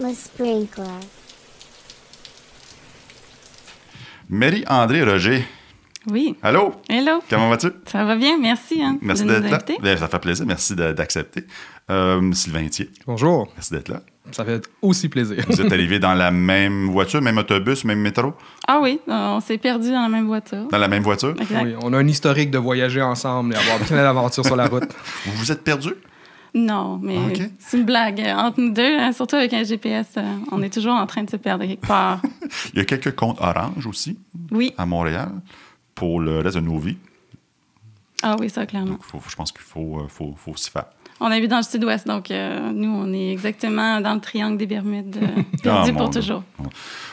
Le sprinkler. Marie-André Roger. Oui. Allô? Hello. Comment vas-tu? Ça va bien, merci. Merci de d'être nous là. inviter. Bien, ça fait plaisir. Merci d'accepter. Sylvain Thier, Bonjour, merci d'être là. ça fait aussi plaisir. Vous êtes arrivés dans la même voiture, même autobus, même métro? Ah oui, on s'est perdus dans la même voiture. Dans la même voiture? Exact. Oui, on a un historique de voyager ensemble et avoir bien d'aventure sur la route. Vous vous êtes perdus? Non, mais Ah, OK. c'est une blague. Entre nous deux, surtout avec un GPS, on est toujours en train de se perdre quelque part. Il y a quelques comptes Orange aussi, Oui. à Montréal, pour le reste de nos vies. Ah oui, ça, clairement. Donc, je pense qu'il faut s'y faire. On habite dans le sud-ouest, donc nous, on est exactement dans le triangle des Bermudes, perdu pour mon Dieu. toujours.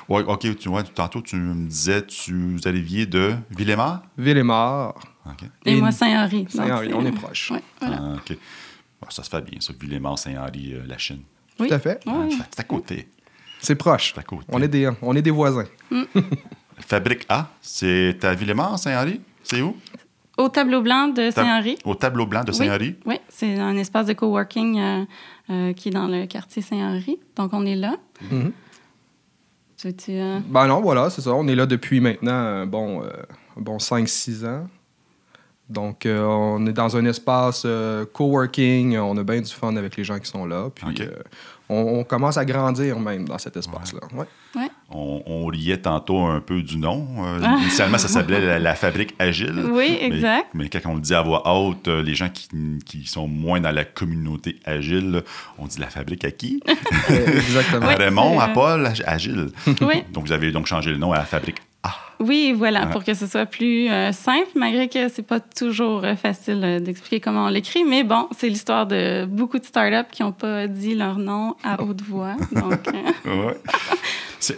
Ouais, OK, tu vois, tantôt, tu me disais, vous arriviez de Villemort? Ville-et-Mort. OK. Et moi, Saint-Henri. Saint-Henri, Donc, on est proche. Ouais, voilà. Ah, OK. Bon, ça se fait bien, ça. Villemort, Saint-Henri, la Chine. Oui. Tout à fait. Oui. C'est à côté. C'est proche. C'est à côté. On est des voisins. Fabrique A, c'est à Villemort, Saint-Henri? C'est où? Au tableau blanc de Saint-Henri. Au tableau blanc de Saint-Henri? Oui, c'est un espace de coworking qui est dans le quartier Saint-Henri. Donc, on est là. Mhm. Tu veux-tu, Ben non, voilà, c'est ça. On est là depuis maintenant un bon 5-6 ans. Donc, on est dans un espace coworking. On a bien du fun avec les gens qui sont là. Puis, OK. on commence à grandir même dans cet espace-là. Ouais. Ouais. On riait tantôt un peu du nom. Initialement, ça s'appelait la Fabrique Agile. Oui, exact. Mais quand on le dit à voix haute, les gens qui sont moins dans la communauté agile, là, on dit la Fabrique à qui? Exactement. À Oui, Raymond, c'est, à Paul, Agile. Oui. Donc, vous avez donc changé le nom à la Fabrique A. Oui, voilà, Ouais. pour que ce soit plus simple, malgré que c'est pas toujours facile d'expliquer comment on l'écrit. Mais bon, c'est l'histoire de beaucoup de startups qui n'ont pas dit leur nom à haute voix. Donc, Ouais.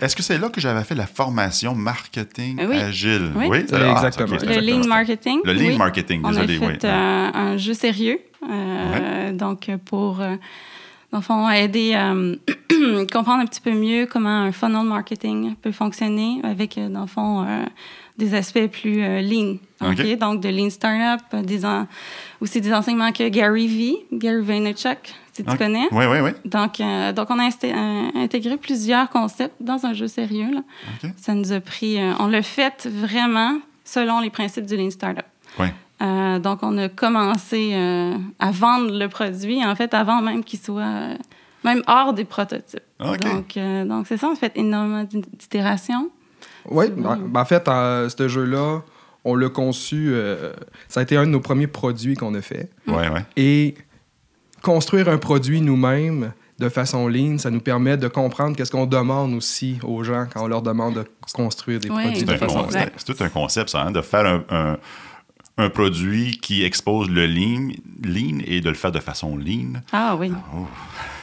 Est-ce que c'est là que j'avais fait la formation marketing Oui. agile? Oui. C'est Ah, exactement. ok, c'est le lean exactement ça. marketing. Le lean oui. marketing, On désolé, a fait un jeu sérieux, donc pour, dans le fond, aider à comprendre un petit peu mieux comment un funnel marketing peut fonctionner avec, dans le fond, des aspects plus lean. OK. OK? Donc, de lean startup, aussi des enseignements que Gary Vaynerchuk, si tu Ok. connais. Oui, oui, oui. Donc on a intégré plusieurs concepts dans un jeu sérieux. Là. OK. Ça nous a pris... on l'a fait vraiment selon les principes du Lean Startup. Oui. Donc, on a commencé à vendre le produit, en fait, avant même qu'il soit même hors des prototypes. OK. Donc c'est ça, on a fait énormément d'itérations. Oui, C'est bon. en fait, ce jeu-là, on l'a conçu. Ça a été un de nos premiers produits qu'on a fait. Oui, oui. Et construire un produit nous-mêmes de façon lean, ça nous permet de comprendre qu'est-ce qu'on demande aussi aux gens quand on leur demande de construire des Oui. produits de façon lean. Exact. C'est tout un concept, ça, hein, de faire un produit qui expose le lean et de le faire de façon lean. Ah oui.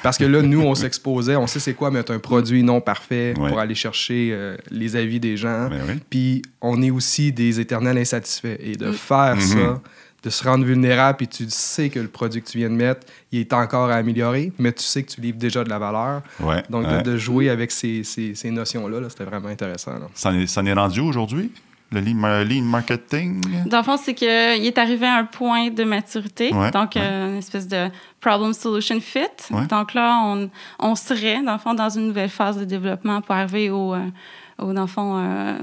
Parce que là, nous, on s'exposait, on sait c'est quoi mettre un produit non parfait Ouais. pour aller chercher les avis des gens. Ben oui. Puis on est aussi des éternels insatisfaits. Et de faire ça, de se rendre vulnérable, puis tu sais que le produit que tu viens de mettre, il est encore à améliorer, mais tu sais que tu livres déjà de la valeur. Ouais, Donc, ouais. de jouer avec ces notions-là, là, c'était vraiment intéressant. Là. Ça en est rendu aujourd'hui, le lean marketing? Dans le fond, c'est qu'il est arrivé à un point de maturité, Ouais, donc ouais. une espèce de problem-solution fit. Ouais. Donc là, on serait, dans le fond, dans une nouvelle phase de développement pour arriver au dans le fond,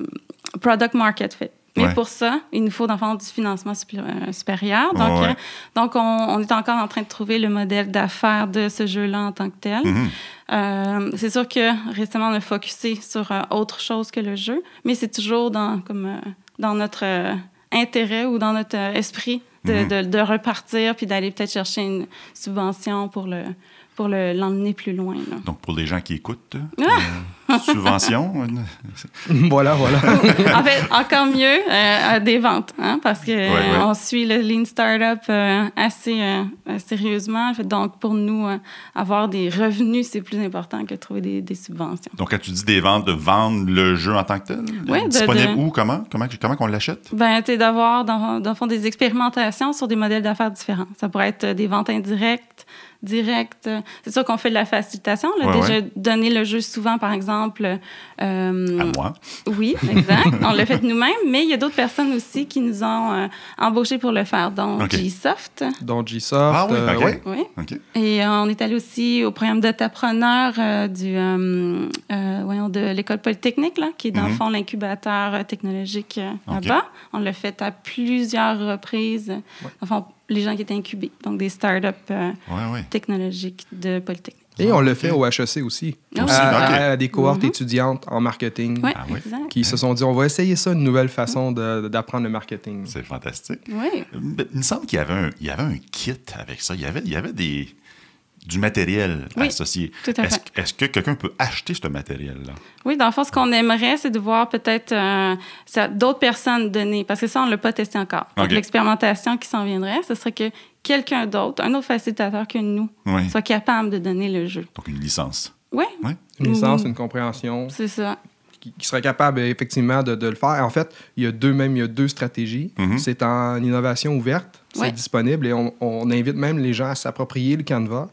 product market fit. Mais Ouais. pour ça, il nous faut, dans le fond, du financement supérieur. Donc, Ouais. donc on est encore en train de trouver le modèle d'affaires de ce jeu-là en tant que tel. C'est sûr que récemment, on a focusé sur autre chose que le jeu, mais c'est toujours dans notre intérêt ou dans notre esprit de repartir puis d'aller peut-être chercher une subvention pour l'emmener plus loin. Là. Donc, pour les gens qui écoutent, subvention. Voilà. En fait, encore mieux, des ventes, hein, parce que Ouais. on suit le Lean Startup assez sérieusement. En fait, donc, pour nous, avoir des revenus, c'est plus important que de trouver des subventions. Donc, quand tu dis des ventes, de vendre le jeu en tant que tel, Ouais, disponible où, comment qu'on l'achète? Ben, tu d'avoir, dans le fond, des expérimentations sur des modèles d'affaires différents. Ça pourrait être des ventes indirectes, direct. C'est sûr qu'on fait de la facilitation. On a déjà donné le jeu souvent, par exemple. À moi. Oui, exact. On l'a fait nous-mêmes, mais il y a d'autres personnes aussi qui nous ont embauchés pour le faire, dont Gsoft. Dont Gsoft. Ah oui, OK. Oui. OK. Et on est allé aussi au programme d'Ottapreneur de l'École Polytechnique, là, qui est dans le fond l'incubateur technologique là-bas. On l'a fait à plusieurs reprises. Enfin, les gens qui étaient incubés, donc des startups technologiques de Polytechnique. Et on le fait au HEC aussi, à des cohortes étudiantes en marketing qui se sont dit, on va essayer ça, une nouvelle façon d'apprendre le marketing. C'est fantastique. Oui. Il me semble qu'il y avait un kit avec ça. Il y avait du matériel associé. Tout à fait. Est-ce que quelqu'un peut acheter ce matériel-là? Oui, dans le fond, ce qu'on aimerait, c'est de voir peut-être d'autres personnes donner, parce que ça, on ne l'a pas testé encore. Donc, l'expérimentation qui s'en viendrait, ce serait que quelqu'un d'autre, un autre facilitateur que nous, soit capable de donner le jeu. Donc, une licence. Oui. Une licence, une compréhension. C'est ça. Qui serait capable, effectivement, de le faire. En fait, il y a deux stratégies. C'est en innovation ouverte. C'est disponible et on invite même les gens à s'approprier le Canva.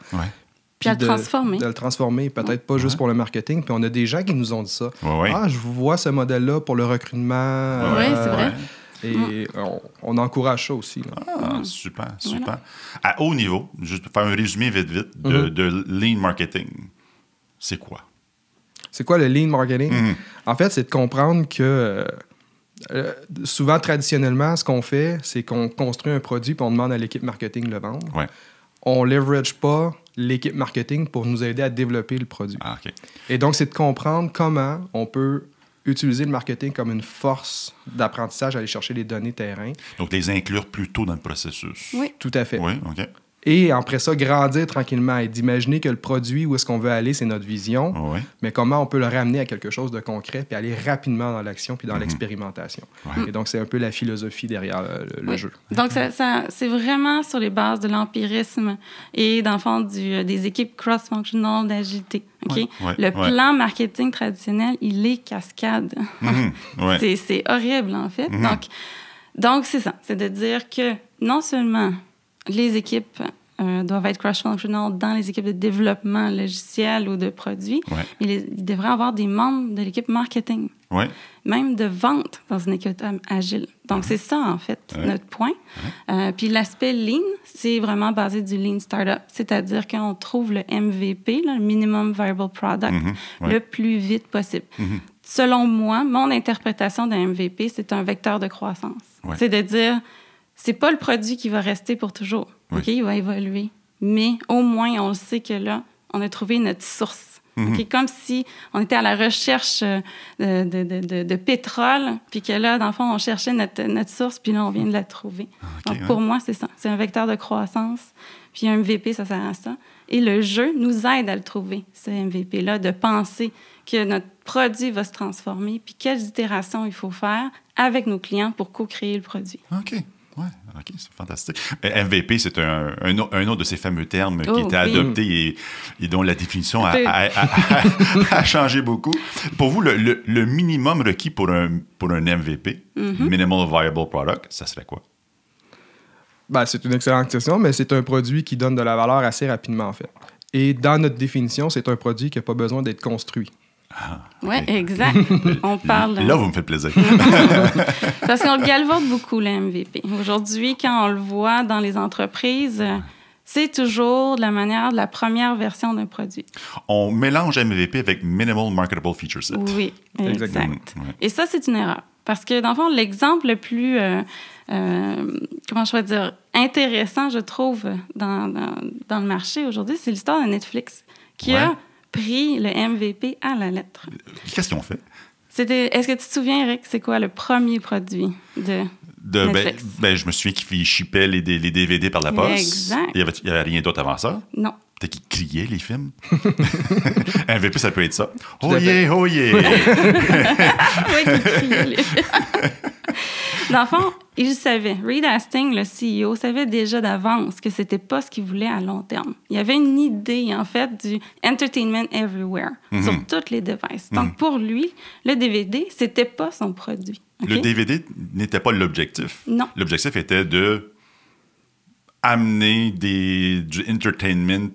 Puis à le transformer. De le transformer, peut-être pas juste pour le marketing. Puis on a des gens qui nous ont dit ça. Ah, je vois ce modèle-là pour le recrutement. Oui, c'est vrai. Et on encourage ça aussi. Là. Ah, super. À haut niveau, juste pour faire un résumé vite, de Lean Marketing, c'est quoi? C'est quoi le Lean Marketing? En fait, c'est de comprendre que souvent, traditionnellement, ce qu'on fait, c'est qu'on construit un produit puis on demande à l'équipe marketing de le vendre. On ne leverage pas l'équipe marketing pour nous aider à développer le produit. Et donc, c'est de comprendre comment on peut utiliser le marketing comme une force d'apprentissage, aller chercher les données terrain. Donc, les inclure plus tôt dans le processus. Oui, tout à fait. Oui, OK. Et après ça, grandir tranquillement et d'imaginer que le produit, où est-ce qu'on veut aller, c'est notre vision, mais comment on peut le ramener à quelque chose de concret puis aller rapidement dans l'action puis dans l'expérimentation. Et donc, c'est un peu la philosophie derrière le jeu. Donc, ça, c'est vraiment sur les bases de l'empirisme et, dans le fond, des équipes cross-functional d'agilité. Okay? Le plan marketing traditionnel, il est cascade. C'est horrible, en fait. Donc, c'est ça. C'est de dire que non seulement les équipes doivent être cross-functional dans les équipes de développement logiciel ou de produits, mais il devrait y avoir des membres de l'équipe marketing, même de vente dans une équipe agile. Donc, c'est ça, en fait, notre point. Puis l'aspect Lean, c'est vraiment basé du Lean Startup, c'est-à-dire qu'on trouve le MVP, le Minimum Viable Product, le plus vite possible. Selon moi, mon interprétation d'un MVP, c'est un vecteur de croissance. C'est de dire, c'est pas le produit qui va rester pour toujours. OK, il va évoluer. Mais au moins, on le sait que là, on a trouvé notre source. Okay? Comme si on était à la recherche de pétrole, puis que là, dans le fond, on cherchait notre source, puis là, on vient de la trouver. Donc, pour moi, c'est ça. C'est un vecteur de croissance. Puis un MVP, ça sert à ça. Et le jeu nous aide à le trouver, ce MVP-là, de penser que notre produit va se transformer, puis quelles itérations il faut faire avec nos clients pour co-créer le produit. OK. Oui, OK, c'est fantastique. MVP, c'est un autre de ces fameux termes qui était adopté et dont la définition a changé beaucoup. Pour vous, le minimum requis pour un MVP, Minimal Viable Product, ça serait quoi? Ben, c'est une excellente question, mais c'est un produit qui donne de la valeur assez rapidement, en fait. Et dans notre définition, c'est un produit qui n'a pas besoin d'être construit. Oui, exact. On parle... Là, vous me faites plaisir. Parce qu'on le galvaude beaucoup, le MVP. Aujourd'hui, quand on le voit dans les entreprises, c'est toujours de la manière de la première version d'un produit. On mélange MVP avec Minimal Marketable Feature Set. Oui, exact. Et ça, c'est une erreur. Parce que, dans le fond, l'exemple le plus, comment je vais dire, intéressant, je trouve, dans le marché aujourd'hui, c'est l'histoire de Netflix, qui a pris le MVP à la lettre. Qu'est-ce qu'ils ont fait? Est-ce que tu te souviens, Eric, c'est quoi le premier produit de Netflix? Je me souviens qu'ils shippaient les DVD par la poste. Exact. Il n'y avait rien d'autre avant ça? Non. Peut-être qu'ils criaient, les films. MVP, ça peut être ça. Oh yeah, oh yeah! Oui, qu'ils criaient, les films. Dans le fond, il savait. Reed Hastings, le CEO, savait déjà d'avance que c'était pas ce qu'il voulait à long terme. Il y avait une idée, en fait, du entertainment everywhere, sur toutes les devices. Donc, pour lui, le DVD, c'était pas son produit. Okay? Le DVD n'était pas l'objectif. Non. L'objectif était de amener du entertainment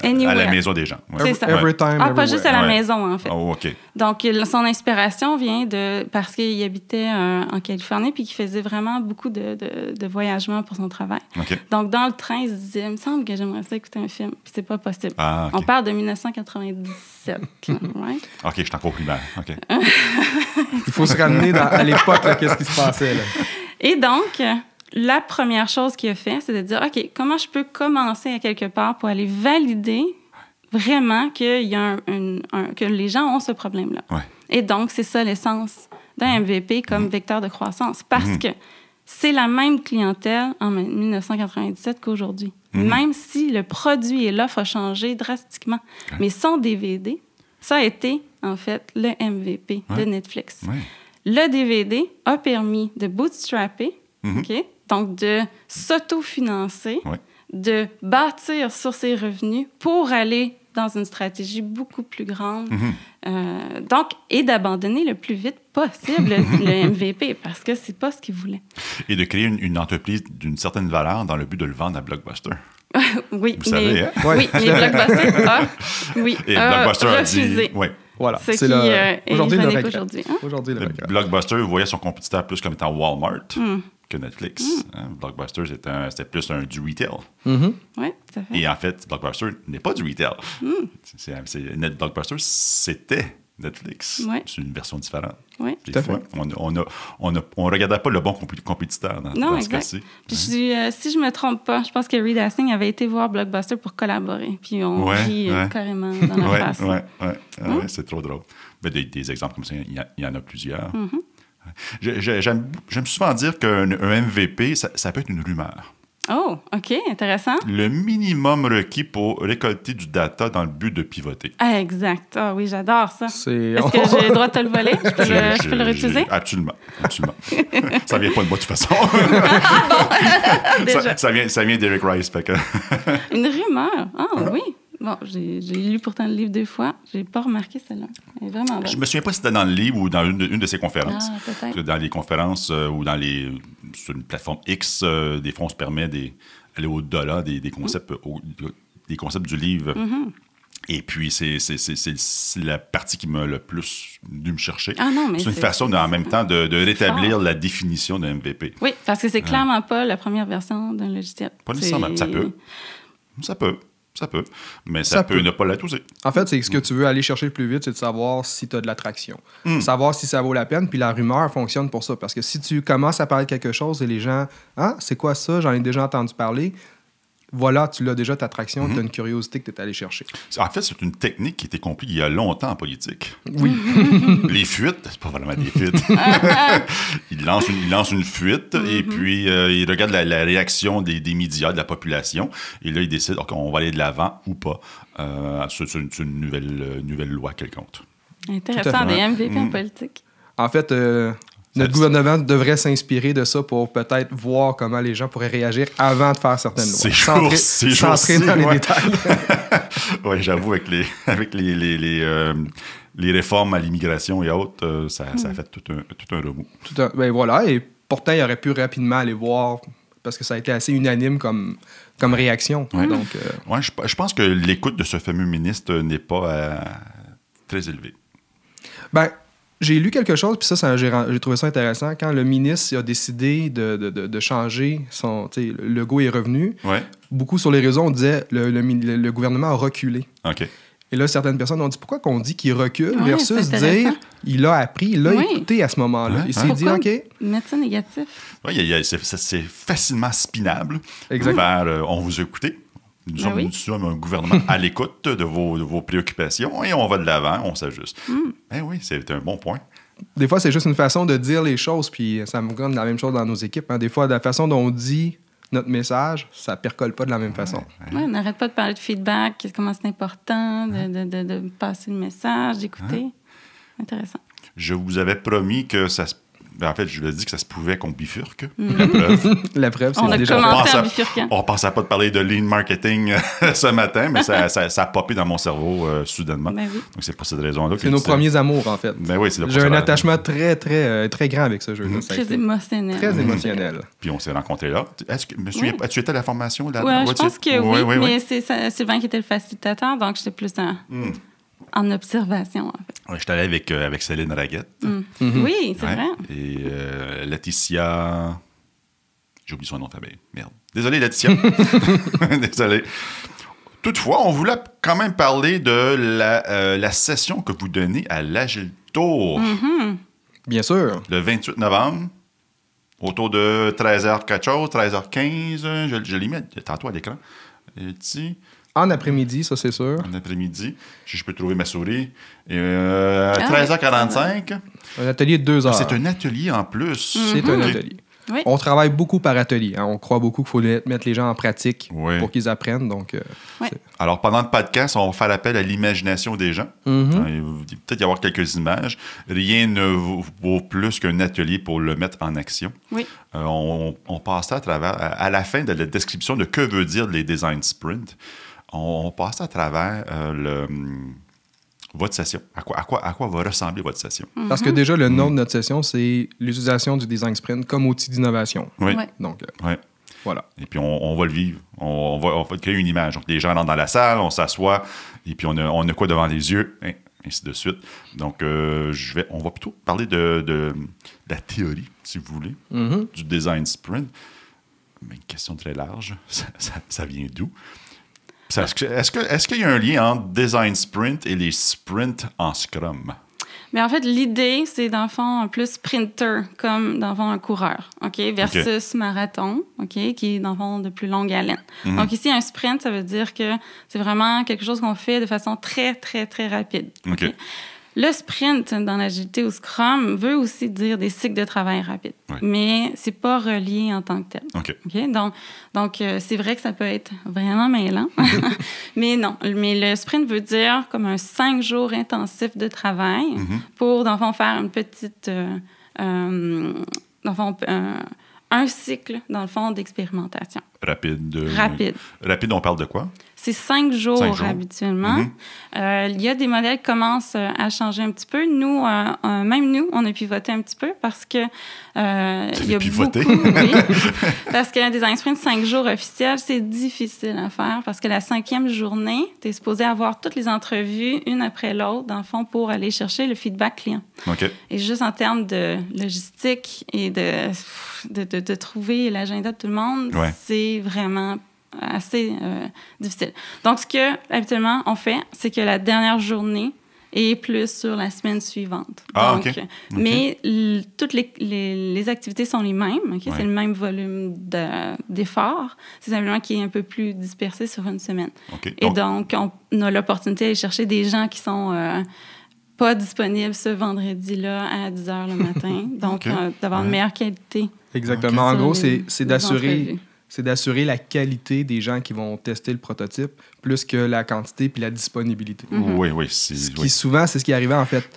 à la maison des gens. Ouais. C'est ça. Every time, pas juste à la maison, en fait. Oh, OK. Donc, son inspiration vient parce qu'il habitait en Californie puis qu'il faisait vraiment beaucoup de voyagements pour son travail. Okay. Donc, dans le train, il se disait, il me semble que j'aimerais ça écouter un film. Puis c'est pas possible. Ah, okay. On parle de 1997. Right? OK, je suis encore primaire. OK. Il faut se ramener à l'époque, qu'est-ce qui se passait, là. Et donc... La première chose qu'il a fait, c'est de dire, OK, comment je peux commencer à quelque part pour aller valider vraiment qu'il y a que les gens ont ce problème-là. Ouais. Et donc, c'est ça l'essence d'un MVP comme vecteur de croissance. Parce que c'est la même clientèle en 1997 qu'aujourd'hui. Même si le produit et l'offre a changé drastiquement. Okay. Mais son DVD, ça a été, en fait, le MVP de Netflix. Ouais. Le DVD a permis de bootstrapper, OK? Donc, de s'autofinancer, de bâtir sur ses revenus pour aller dans une stratégie beaucoup plus grande. Donc, et d'abandonner le plus vite possible le MVP parce que c'est pas ce qu'il voulait. Et de créer une entreprise d'une certaine valeur dans le but de le vendre à Blockbuster. Oui, vous savez, hein? Oui, mais Blockbuster et Blockbuster a dit... Oui. Voilà. Ce qui est ironique aujourd'hui. Aujourd'hui, Blockbuster voyait son compétiteur plus comme étant Walmart que Netflix. Blockbuster, c'était plus du retail. Oui, tout à fait. Et en fait, Blockbuster n'est pas du retail. Blockbuster, c'était Netflix. C'est une version différente. Oui, des fois, on ne regardait pas le bon compétiteur dans ce cas-ci. Puis si je ne me trompe pas, je pense que Reed Hastings avait été voir Blockbuster pour collaborer. Puis on rit carrément dans la face. Oui, c'est trop drôle. Mais des exemples comme ça, il y en a plusieurs. J'aime souvent dire qu'un MVP, ça peut être une rumeur. Oh, OK, intéressant. Le minimum requis pour récolter du data dans le but de pivoter. Ah, exact. Ah oui, j'adore ça. Est-ce que j'ai le droit de te le voler? Je peux le réutiliser? Absolument. Ça vient pas de moi, de toute façon. Déjà. Ça vient d'Eric Rice. Une rumeur? Ah oui. Bon, j'ai lu pourtant le livre 2 fois. J'ai pas remarqué celle-là. Elle est vraiment belle. Je me souviens pas si c'était dans le livre ou dans une de ses conférences. Ah, peut-être. Dans les conférences ou sur une plateforme X, des fois, on se permet d'aller au-delà des concepts, des concepts du livre. Et puis, c'est la partie qui m'a le plus dû me chercher. Ah non, mais c'est une façon, en même temps, de rétablir la définition d'un MVP. Oui, parce que c'est clairement pas la première version d'un logiciel. Pas nécessairement. Ça peut, mais ça peut ne pas l'être aussi. En fait, c'est ce que tu veux aller chercher le plus vite, c'est de savoir si tu as de l'attraction. Savoir si ça vaut la peine, puis la rumeur fonctionne pour ça. Parce que si tu commences à parler de quelque chose et les gens « Ah, c'est quoi ça? J'en ai déjà entendu parler. » Voilà, tu l'as déjà, ta attraction, tu as une curiosité que tu es allé chercher. En fait, c'est une technique qui était comprise il y a longtemps en politique. Oui. Les fuites, c'est pas vraiment des fuites. Il lance une fuite et puis il regarde la réaction des médias, de la population. Et là, il décide on va aller de l'avant ou pas sur une nouvelle loi quelconque. Intéressant, des MVP en politique. En fait... Notre gouvernement devrait s'inspirer de ça pour peut-être voir comment les gens pourraient réagir avant de faire certaines lois. C'est sans entrer dans les détails. Oui, j'avoue, avec les réformes à l'immigration et autres, ça a fait tout un remous. Ben voilà, et pourtant, il aurait pu rapidement aller voir, parce que ça a été assez unanime comme réaction. Ouais. Donc, je pense que l'écoute de ce fameux ministre n'est pas très élevée. Ben... J'ai lu quelque chose, puis j'ai trouvé ça intéressant. Quand le ministre a décidé de changer le logo est revenu, beaucoup sur les réseaux, on disait le gouvernement a reculé. OK. Et là, certaines personnes ont dit pourquoi qu'on dit qu'il recule versus dire il a appris, il a écouté à ce moment-là. Il s'est dit OK. Mettre ça négatif. Oui, c'est facilement spinable vers on vous a écouté. Nous sommes un gouvernement à l'écoute de vos préoccupations et on va de l'avant, on s'ajuste. Oui, c'est un bon point. Des fois, c'est juste une façon de dire les choses, puis ça me donne la même chose dans nos équipes. Des fois, la façon dont on dit notre message, ça ne percole pas de la même façon. On n'arrête pas de parler de feedback, comment c'est important de passer le message, d'écouter. Intéressant. Je vous avais promis que En fait, je lui ai dit que ça se pouvait qu'on bifurque. La preuve. La preuve, c'est on a déjà commencé en bifurquant. On pensait pas de parler de lean marketing ce matin, mais ça a popé dans mon cerveau soudainement. Ben oui. Donc, c'est pour cette raison-là. C'est nos premiers amours, en fait. Ben oui, j'ai un attachement très, très, très grand avec ce jeu-là. Très émotionnel. Très émotionnel. Puis on s'est rencontrés là. As-tu été à la formation? Là, je pense que oui, mais c'est Sylvain qui était le facilitateur, donc j'étais plus en observation, en fait. J'étais allé avec Céline Raguette. Oui, c'est vrai. Et Laetitia... J'ai oublié son nom de famille. Merde. Désolé, Laetitia. Désolé. Toutefois, on voulait quand même parler de la session que vous donnez à l'Agile Tour. Bien sûr. Le 28 novembre, autour de 13h quelque chose, 13h15. Je l'ai mis tantôt à l'écran. Ici. En après-midi, ça, c'est sûr. En après-midi. Je peux trouver ma souris. 13h45. Un atelier de 2 heures. C'est un atelier en plus. C'est un atelier. Oui. On travaille beaucoup par atelier. Hein. On croit beaucoup qu'il faut mettre les gens en pratique pour qu'ils apprennent. Donc, alors, pendant le podcast, on va faire appel à l'imagination des gens. Il va peut-être y avoir quelques images. Rien ne vaut plus qu'un atelier pour le mettre en action. Oui. On passe à travers, à la fin de la description de que veut dire les design sprints, on passe à travers votre session. À quoi va ressembler votre session? Parce que déjà, le nom de notre session, c'est l'utilisation du design sprint comme outil d'innovation. Oui. Donc, voilà. Et puis, on va le vivre. On va créer une image. Donc, les gens rentrent dans la salle, on s'assoit, et puis on a quoi devant les yeux, ainsi de suite. Donc, on va plutôt parler de la théorie, si vous voulez, du design sprint. Mais une question très large. Ça vient d'où? Est-ce qu'il y a un lien entre design sprint et les sprints en Scrum? Mais en fait, l'idée, c'est dans le fond un plus sprinter, comme dans le fond un coureur, OK, versus marathon, OK, qui est dans le fond de plus longue haleine. Donc ici, un sprint, ça veut dire que c'est vraiment quelque chose qu'on fait de façon très, très, très rapide. OK? Le sprint dans l'agilité ou Scrum veut aussi dire des cycles de travail rapides, mais c'est pas relié en tant que tel. OK? Donc c'est vrai que ça peut être vraiment mêlant, mais non. Mais le sprint veut dire comme un 5 jours intensif de travail pour, dans le fond, faire une petite... dans le fond, un cycle, dans le fond, d'expérimentation. Rapide. Rapide, on parle de quoi? C'est 5 jours habituellement. Il y a des modèles qui commencent à changer un petit peu. Nous, même nous, on a pivoté un petit peu parce que il y a pivoté? parce qu'un design sprint 5 jours officiel, c'est difficile à faire parce que la 5e journée, tu es supposé avoir toutes les entrevues, une après l'autre, dans le fond, pour aller chercher le feedback client. Et juste en termes de logistique et de trouver l'agenda de tout le monde, c'est vraiment assez difficile. Donc, ce que, habituellement, on fait, c'est que la dernière journée est plus sur la semaine suivante. Mais toutes les activités sont les mêmes. C'est le même volume d'efforts. C'est simplement qu'il est un peu plus dispersé sur une semaine. Et donc, on a l'opportunité d'aller chercher des gens qui sont... pas disponibles ce vendredi-là à 10 h le matin. Donc, d'avoir une meilleure qualité. Exactement. En gros, c'est d'assurer la qualité des gens qui vont tester le prototype plus que la quantité puis la disponibilité. Oui. Souvent, c'est ce qui arrivait, en fait.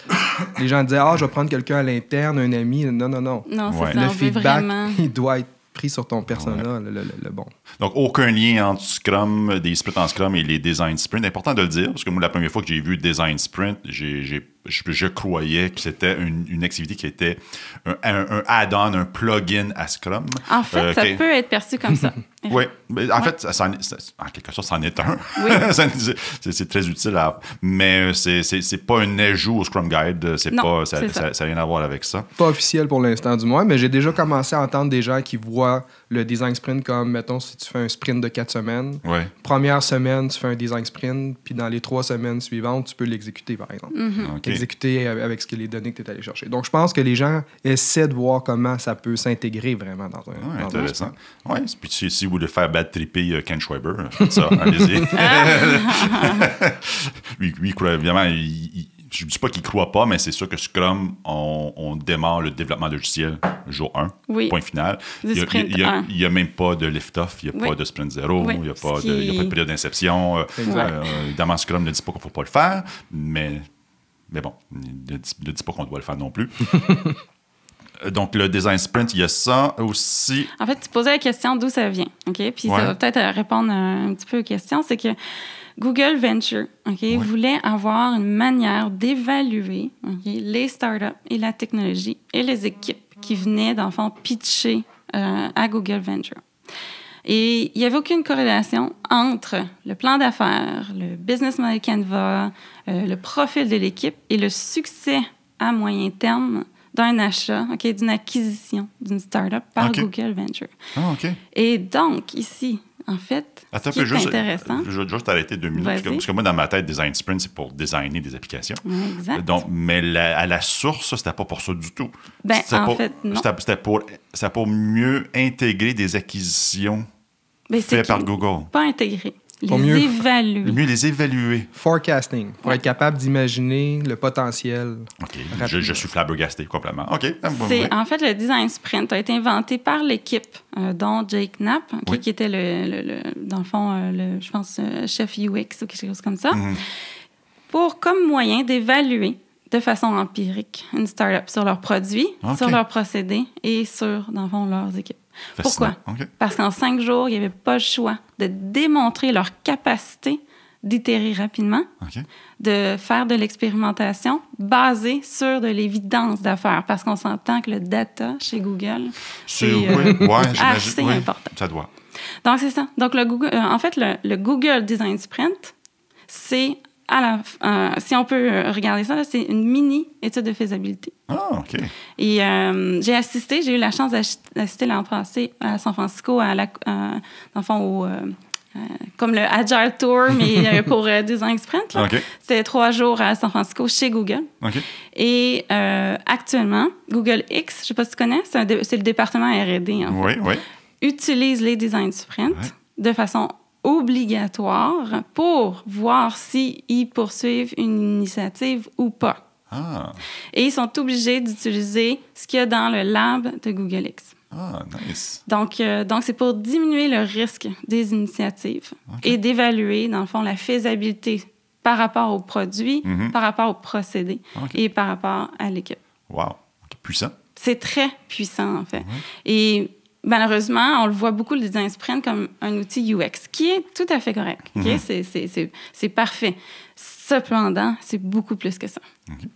Les gens disaient « je vais prendre quelqu'un à l'interne, un ami. » Non. Non, c'est ça. Le feedback, il doit être pris sur ton persona, le bon. Donc, aucun lien entre Scrum, des sprints en Scrum et les design sprints. Important de le dire, parce que moi, la première fois que j'ai vu design sprint, je croyais que c'était une activité qui était un add-on, un plugin à Scrum. En fait, ça peut être perçu comme ça. Oui. En fait, en quelque sorte, c'en est un. C'est très utile. Mais c'est pas un ajout au Scrum Guide. Ça n'a rien à voir avec ça. Pas officiel pour l'instant, du moins, mais j'ai déjà commencé à entendre des gens qui voient le design sprint comme, mettons, si tu fais un sprint de 4 semaines. Première semaine, tu fais un design sprint, puis dans les 3 semaines suivantes, tu peux l'exécuter, par exemple. Exécuter avec les données que tu es allé chercher. Donc, je pense que les gens essaient de voir comment ça peut s'intégrer vraiment dans un... intéressant. Oui, puis si vous voulez faire bad tripper Ken Schwaber, faites ça, allez-y. lui, évidemment, je ne dis pas qu'il ne croit pas, mais c'est sûr que Scrum, on démarre le développement logiciel jour 1, point final. Il n'y a même pas de lift-off, il n'y a pas de sprint 0, il n'y a pas de période d'inception. Évidemment, Scrum ne dit pas qu'il ne faut pas le faire, mais bon, ne dit pas qu'on doit le faire non plus. Donc, le design sprint, il y a ça aussi. En fait, tu posais la question d'où ça vient. OK? Puis ça va peut-être répondre un petit peu aux questions. C'est que Google Venture voulait avoir une manière d'évaluer les startups et la technologie et les équipes qui venaient, dans le fond, pitcher à Google Venture. Et il n'y avait aucune corrélation entre le plan d'affaires, le business model Canva, le profil de l'équipe et le succès à moyen terme d'un achat, d'une acquisition d'une startup par Google Venture. Ah, OK. Et donc, ici, en fait, ce qui est intéressant... Je vais juste arrêter 2 minutes. Parce que moi, dans ma tête, Design Sprint, c'est pour designer des applications. Exact. Donc, mais à la source, c'était pas pour ça du tout. Fait, non. C'était pour mieux intégrer des acquisitions faites par Google. Pas intégrer. Évaluer. Mieux les évaluer. Forecasting, pour être capable d'imaginer le potentiel. OK. Je suis flabbergasté complètement. OK. En fait, le design sprint a été inventé par l'équipe dont Jake Knapp, qui était dans le fond, je pense, chef UX ou quelque chose comme ça, pour comme moyen d'évaluer de façon empirique une startup sur leurs produits, sur leurs procédés et sur, dans le fond, leurs équipes. Fascinant. Pourquoi? Parce qu'en 5 jours, il n'y avait pas le choix de démontrer leur capacité d'itérer rapidement, de faire de l'expérimentation basée sur de l'évidence d'affaires. Parce qu'on s'entend que le data chez Google, c'est assez important. Ça doit. Donc, c'est ça. Donc, en fait, le Google Design Sprint, c'est... si on peut regarder ça, là, c'est une mini-étude de faisabilité. Ah, OK. Et j'ai eu la chance d'assister l'an passé à San Francisco, dans le fond, comme le Agile Tour, mais pour Design Sprint. Là. C'était 3 jours à San Francisco chez Google. Et actuellement, Google X, je ne sais pas si tu connais, c'est le département R&D, en fait, utilise les Design Sprint de façon obligatoire pour voir s'ils poursuivent une initiative ou pas. Et ils sont obligés d'utiliser ce qu'il y a dans le lab de Google X. Ah, nice. Donc c'est pour diminuer le risque des initiatives et d'évaluer, dans le fond, la faisabilité par rapport aux produits, par rapport aux procédés et par rapport à l'équipe. Wow. Puissant. C'est très puissant, en fait. Et malheureusement, on le voit beaucoup, le design sprint, comme un outil UX, qui est tout à fait correct. C'est parfait. Cependant, c'est beaucoup plus que ça.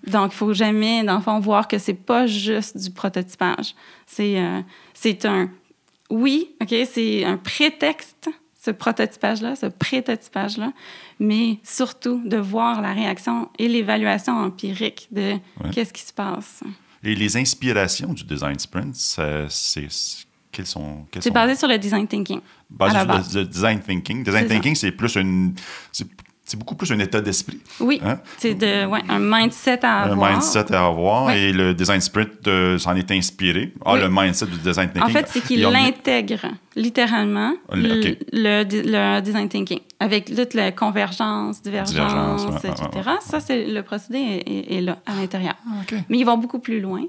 Donc, il ne faut jamais, dans le fond, voir que ce n'est pas juste du prototypage. C'est un prétexte, ce prototypage-là, mais surtout de voir la réaction et l'évaluation empirique de qu'est-ce qui se passe. Et les inspirations du design sprint, c'est basé sur le design thinking. Basé sur le design thinking. Design thinking, c'est beaucoup plus un état d'esprit. Oui, c'est un mindset à avoir. Un mindset à avoir. Et le design sprint s'en est inspiré. Le mindset du design thinking. En fait, c'est qu'il intègre littéralement le design thinking avec toute la convergence, divergence, etc. Ça, le procédé est là, à l'intérieur. Mais ils vont beaucoup plus loin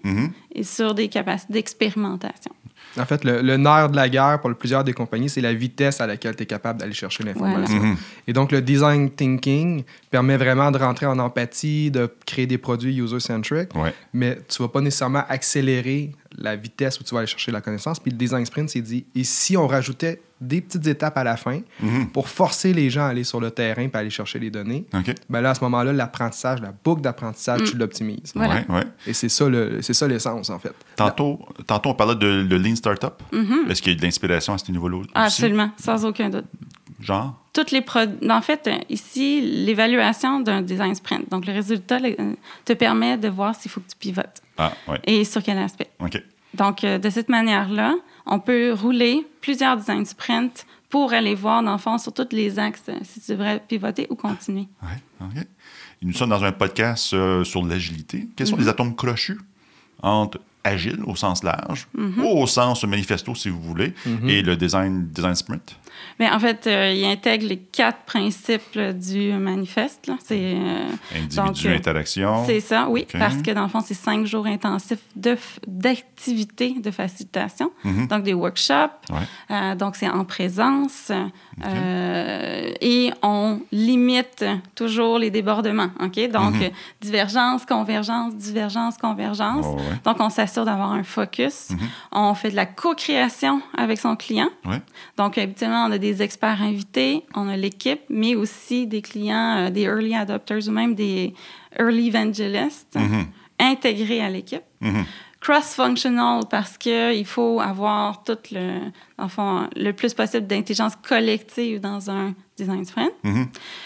et sur des capacités d'expérimentation. En fait, le nerf de la guerre pour plusieurs des compagnies, c'est la vitesse à laquelle tu es capable d'aller chercher l'information. Et donc, le design thinking permet vraiment de rentrer en empathie, de créer des produits user-centric, mais tu ne vas pas nécessairement accélérer la vitesse où tu vas aller chercher la connaissance. Puis le design sprint, c'est dit, et si on rajoutait des petites étapes à la fin pour forcer les gens à aller sur le terrain et aller chercher les données, ben là, à ce moment-là, l'apprentissage, la boucle d'apprentissage, tu l'optimises. Et c'est ça l'essence, en fait. Tantôt, on parlait de Lean Startup. Est-ce qu'il y a de l'inspiration à ce niveau-là aussi? Absolument, sans aucun doute. Genre? En fait, ici, l'évaluation d'un design sprint. Donc, le résultat te permet de voir s'il faut que tu pivotes. Et sur quel aspect. Donc, de cette manière-là, on peut rouler plusieurs design sprints pour aller voir, dans le fond, sur tous les axes, si tu devrais pivoter ou continuer. Nous sommes dans un podcast sur l'agilité. Quels sont les atomes crochus entre agile au sens large, ou au sens manifesto, si vous voulez, et le design sprint? Bien, en fait, il intègre les 4 principes du manifeste. Là. C'est, individu, interaction. C'est ça, oui, parce que dans le fond, c'est 5 jours intensifs d'activités de facilitation, donc des workshops, donc c'est en présence, et on limite toujours les débordements, donc divergence, convergence, divergence, convergence. Donc, on s'assure sûr d'avoir un focus. On fait de la co-création avec son client. Ouais. Donc, habituellement, on a des experts invités, on a l'équipe, mais aussi des clients, des early adopters ou même des early evangelists intégrés à l'équipe. Cross-functional parce qu'il faut avoir le plus possible d'intelligence collective dans un design sprint.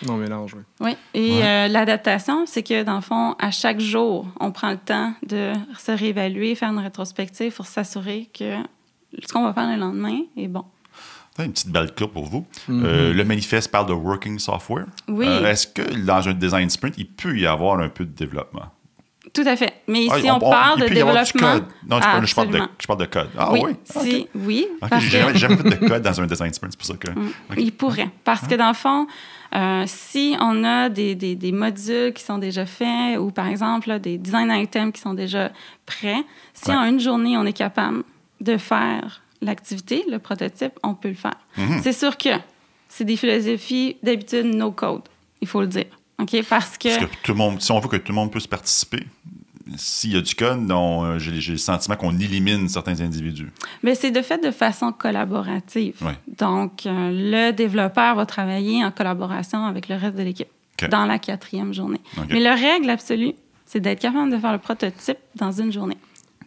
Non, mélange, oui. Oui. Et l'adaptation, c'est que, dans le fond, à chaque jour, on prend le temps de se réévaluer, faire une rétrospective pour s'assurer que ce qu'on va faire le lendemain est bon. Une petite belle clé pour vous. Le manifeste parle de working software. Oui. Est-ce que dans un design sprint, il peut y avoir un peu de développement? Tout à fait. Mais ici, on parle de développement. Non, je parle de code. Ah oui? Oui. Okay. J'ai jamais fait de code dans un design sprint, c'est pour ça que... Il pourrait. Parce que dans le fond, si on a des modules qui sont déjà faits ou, par exemple, là, des design items qui sont déjà prêts, si en une journée, on est capable de faire l'activité, le prototype, on peut le faire. C'est sûr que c'est des philosophies d'habitude no-code, il faut le dire. Okay? Parce que tout le monde, si on veut que tout le monde puisse participer, s'il y a du code, j'ai le sentiment qu'on élimine certains individus. Mais c'est de fait de façon collaborative. Ouais. Donc, le développeur va travailler en collaboration avec le reste de l'équipe dans la 4e journée. Mais la règle absolue, c'est d'être capable de faire le prototype dans une journée.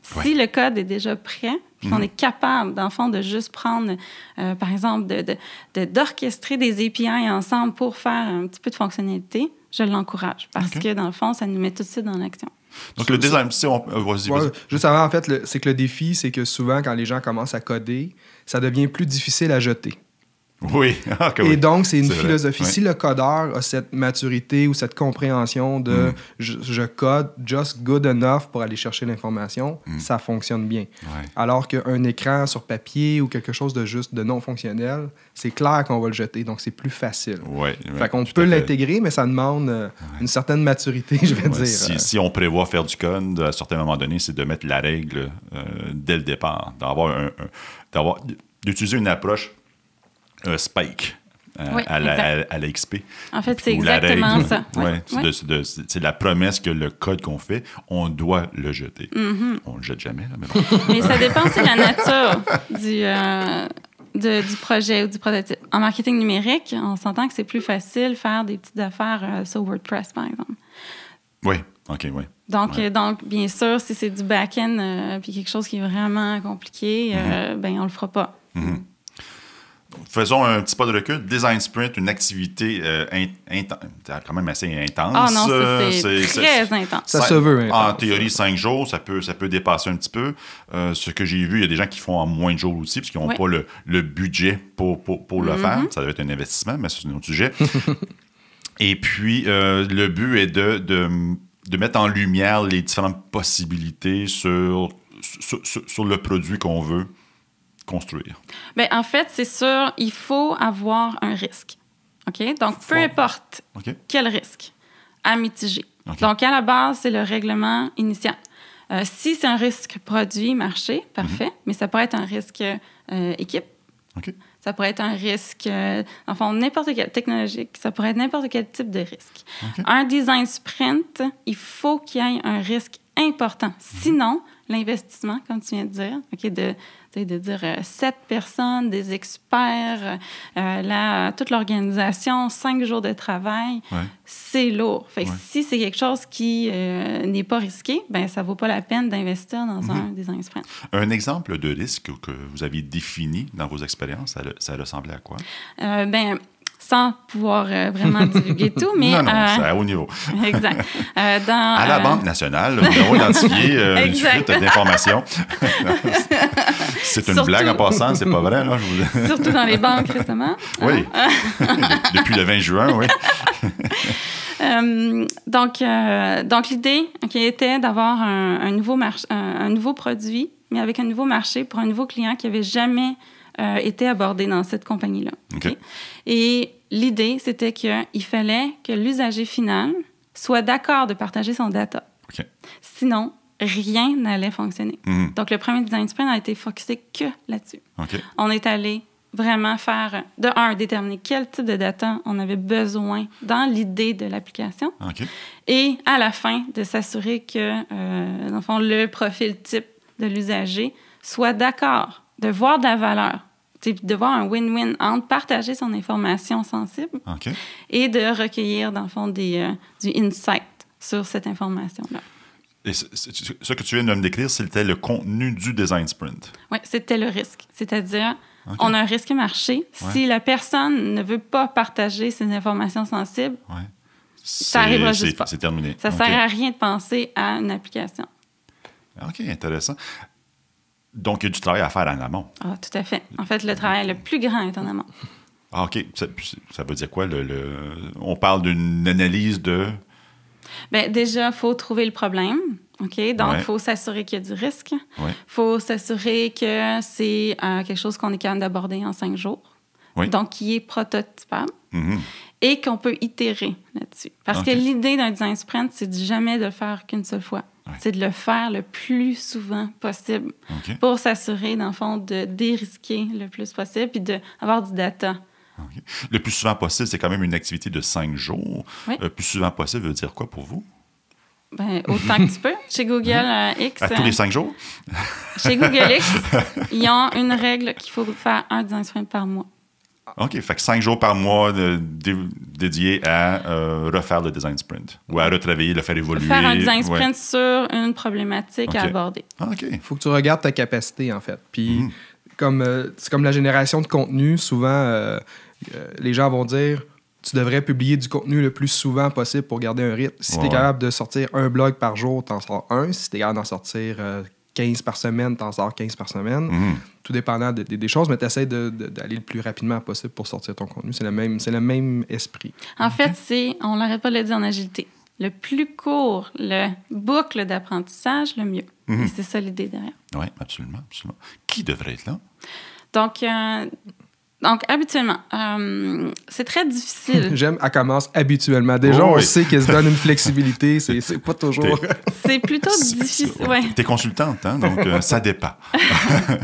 Si le code est déjà prêt, puis qu'on est capable, dans le fond, de juste prendre, par exemple, d'orchestrer des API ensemble pour faire un petit peu de fonctionnalité, je l'encourage parce que, dans le fond, ça nous met tout de suite dans l'action. Donc, le design, si on... Vas-y. Juste avant, en fait, c'est que le défi, c'est que souvent, quand les gens commencent à coder, ça devient plus difficile à jeter. Oui. Et donc, c'est une philosophie. Oui. Si le codeur a cette maturité ou cette compréhension de je code just good enough pour aller chercher l'information, ça fonctionne bien. Ouais. Alors qu'un écran sur papier ou quelque chose de juste de non fonctionnel, c'est clair qu'on va le jeter. Donc, c'est plus facile. Fait qu'on peut l'intégrer, mais ça demande une certaine maturité, je vais dire. Si on prévoit faire du code, à un certain moment donné, c'est de mettre la règle dès le départ, d'utiliser une approche Spike à la XP. En fait, c'est exactement ça. C'est la promesse que le code qu'on fait, on doit le jeter. On ne le jette jamais, là, mais bon. Mais ça dépend aussi de la nature du projet ou du prototype. En marketing numérique, on s'entend que c'est plus facile de faire des petites affaires sur WordPress, par exemple. Oui, OK, oui. Donc, bien sûr, si c'est du back-end puis quelque chose qui est vraiment compliqué, ben on le fera pas. Faisons un petit pas de recul. Design Sprint, une activité quand même assez intense. Ah non, c'est très intense. Ça se veut intense. En théorie, 5 jours, ça peut dépasser un petit peu. Ce que j'ai vu, il y a des gens qui font en moins de jours aussi, parce qu'ils n'ont pas le budget pour le faire. Ça doit être un investissement, mais c'est un autre sujet. Et puis, le but est de mettre en lumière les différentes possibilités sur le produit qu'on veut construire. Bien, en fait, c'est sûr, il faut avoir un risque. OK? Donc, peu importe quel risque à mitiger. Donc, à la base, c'est le règlement initial. Si c'est un risque produit, marché, parfait, mais ça pourrait être un risque équipe. Ça pourrait être un risque, enfin, n'importe quel technologique. Ça pourrait être n'importe quel type de risque. Un design sprint, il faut qu'il y ait un risque important. Sinon, l'investissement, comme tu viens de dire, de dire 7 personnes, des experts, toute l'organisation, 5 jours de travail, c'est lourd. Fait que si c'est quelque chose qui n'est pas risqué, ben ça ne vaut pas la peine d'investir dans un design sprint. Un exemple de risque que vous aviez défini dans vos expériences, ça ressemblait à quoi? Sans pouvoir vraiment divulguer tout, mais... Non, c'est à haut niveau. Exact. À la Banque nationale, nous avons identifié une fuite d'informations. C'est une blague en passant, c'est pas vrai, là. Surtout dans les banques, récemment. Oui. Depuis le 20 juin, oui. Donc l'idée était d'avoir un nouveau produit, mais avec un nouveau marché pour un nouveau client qui n'avait jamais... été abordé dans cette compagnie-là. Et l'idée, c'était qu'il fallait que l'usager final soit d'accord de partager son data. Sinon, rien n'allait fonctionner. Donc, le premier design sprint a été focusé que là-dessus. On est allé vraiment faire, déterminer quel type de data on avait besoin dans l'idée de l'application. Et à la fin, de s'assurer que, dans le fond, le profil type de l'usager soit d'accord, de voir de la valeur, de voir un win-win entre partager son information sensible et de recueillir, dans le fond, du insight sur cette information-là. Et ce que tu viens de me décrire, c'était le contenu du design sprint. Oui, c'était le risque. C'est-à-dire, on a un risque marché. Si la personne ne veut pas partager ses informations sensibles, ça n'arrivera juste pas. C'est terminé. Ça ne sert à rien de penser à une application. OK, intéressant. Donc, il y a du travail à faire en amont. Ah, tout à fait. En fait, le travail le plus grand est en amont. Ah, OK. Ça veut dire quoi? On parle d'une analyse de... Bien, déjà, il faut trouver le problème. OK? Donc, il faut s'assurer qu'il y a du risque. Il faut s'assurer que c'est quelque chose qu'on est capable d'aborder en 5 jours. Donc, qui est prototypable. Et qu'on peut itérer là-dessus. Parce que l'idée d'un design sprint, c'est jamais de le faire qu'une seule fois. C'est de le faire le plus souvent possible pour s'assurer, dans le fond, de dérisquer le plus possible puis d'avoir du data. Le plus souvent possible, c'est quand même une activité de 5 jours. Plus souvent possible veut dire quoi pour vous? Bien, autant que tu peux. Chez Google X... À tous les 5 jours? Chez Google X, ils ont une règle qu'il faut faire un design sprint par mois. OK. Fait que 5 jours par mois dédiés à refaire le design sprint ou à retravailler, le faire évoluer. Faire un design sprint sur une problématique à aborder. OK. Il faut que tu regardes ta capacité, en fait. Puis, c'est comme la génération de contenu, souvent, les gens vont dire tu devrais publier du contenu le plus souvent possible pour garder un rythme. Si tu es capable de sortir un blog par jour, tu en sors un. Si tu es capable d'en sortir 15 par semaine, tu en sors 15 par semaine. Tout dépendant des choses, mais tu essaies d'aller le plus rapidement possible pour sortir ton contenu. C'est le même esprit. En fait, on n'arrête pas de le dire en agilité. Le plus court, le boucle d'apprentissage, le mieux. Et c'est ça l'idée derrière. Oui, absolument, absolument. Qui devrait être là? Donc, habituellement, c'est très difficile. J'aime, elle commence habituellement. Déjà, on sait qu'elle se donne une flexibilité. C'est pas toujours... C'est plutôt difficile. T'es consultante, hein? Donc ça dépend.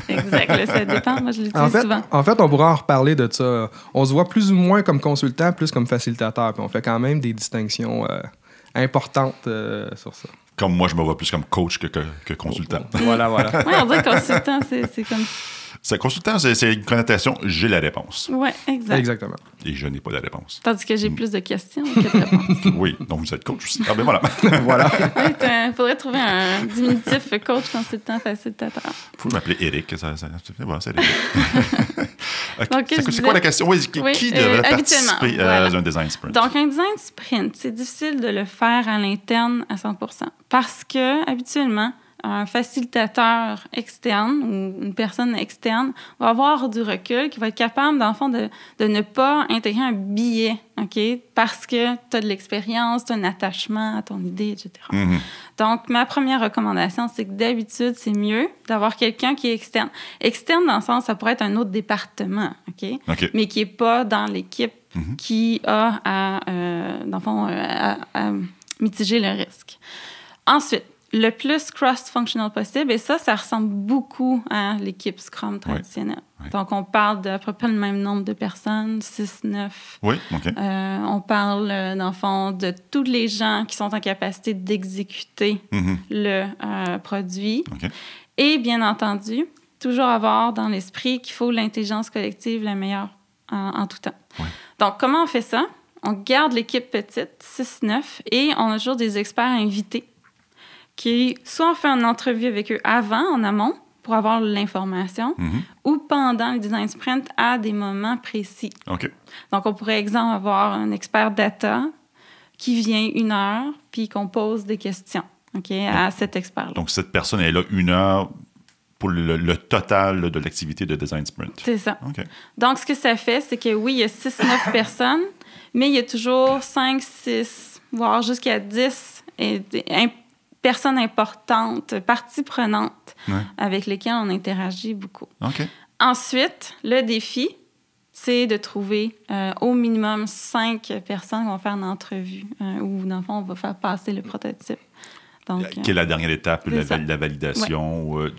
Exact, ça dépend. Moi, je l'utilise souvent. En fait, on pourra en reparler de ça. On se voit plus ou moins comme consultant, plus comme facilitateur. Puis on fait quand même des distinctions importantes sur ça. Comme moi, je me vois plus comme coach que consultant. Voilà. Oui, on dirait consultant, c'est comme... Consultant, c'est une connotation « j'ai la réponse ». Oui, exactement. Et je n'ai pas la réponse. Tandis que j'ai plus de questions que de réponses. Oui, donc vous êtes coach aussi. Ah ben voilà. Voilà. Il faudrait trouver un diminutif coach, consultant, facilitateur. Vous pouvez m'appeler Eric. Voilà, c'est Eric. Okay. C'est quoi la question? Qui devrait participer à un design sprint? Donc, un design sprint, c'est difficile de le faire à l'interne à 100%. Parce que, habituellement, un facilitateur externe ou une personne externe va avoir du recul, qui va être capable, dans le fond, de ne pas intégrer un biais, OK? Parce que tu as de l'expérience, tu as un attachement à ton idée, etc. Donc, ma première recommandation, c'est que d'habitude, c'est mieux d'avoir quelqu'un qui est externe. Externe, dans le sens, ça pourrait être un autre département, OK? Mais qui n'est pas dans l'équipe qui a dans le fond, à mitiger le risque. Ensuite, le plus cross-functional possible, et ça ressemble beaucoup à l'équipe Scrum traditionnelle. Donc, on parle d'à peu près le même nombre de personnes, 6, 9. On parle, dans le fond, de tous les gens qui sont en capacité d'exécuter le produit. Et, bien entendu, toujours avoir dans l'esprit qu'il faut l'intelligence collective la meilleure en tout temps. Donc, comment on fait ça? On garde l'équipe petite, 6, 9, et on a toujours des experts invités qui, soit on fait une entrevue avec eux avant, en amont, pour avoir l'information, ou pendant le design sprint à des moments précis. Donc, on pourrait, exemple, avoir un expert data qui vient 1 heure, puis qu'on pose des questions à cet expert-là. Donc, cette personne est là 1 heure pour le total de l'activité de design sprint. C'est ça. Donc, ce que ça fait, c'est que oui, il y a 6-9 personnes, mais il y a toujours 5, 6, voire jusqu'à 10 personnes importantes, parties prenantes avec lesquelles on interagit beaucoup. Ensuite, le défi, c'est de trouver au minimum 5 personnes qui vont faire une entrevue où, dans le fond, on va faire passer le prototype. Donc, qui est la dernière étape, la validation.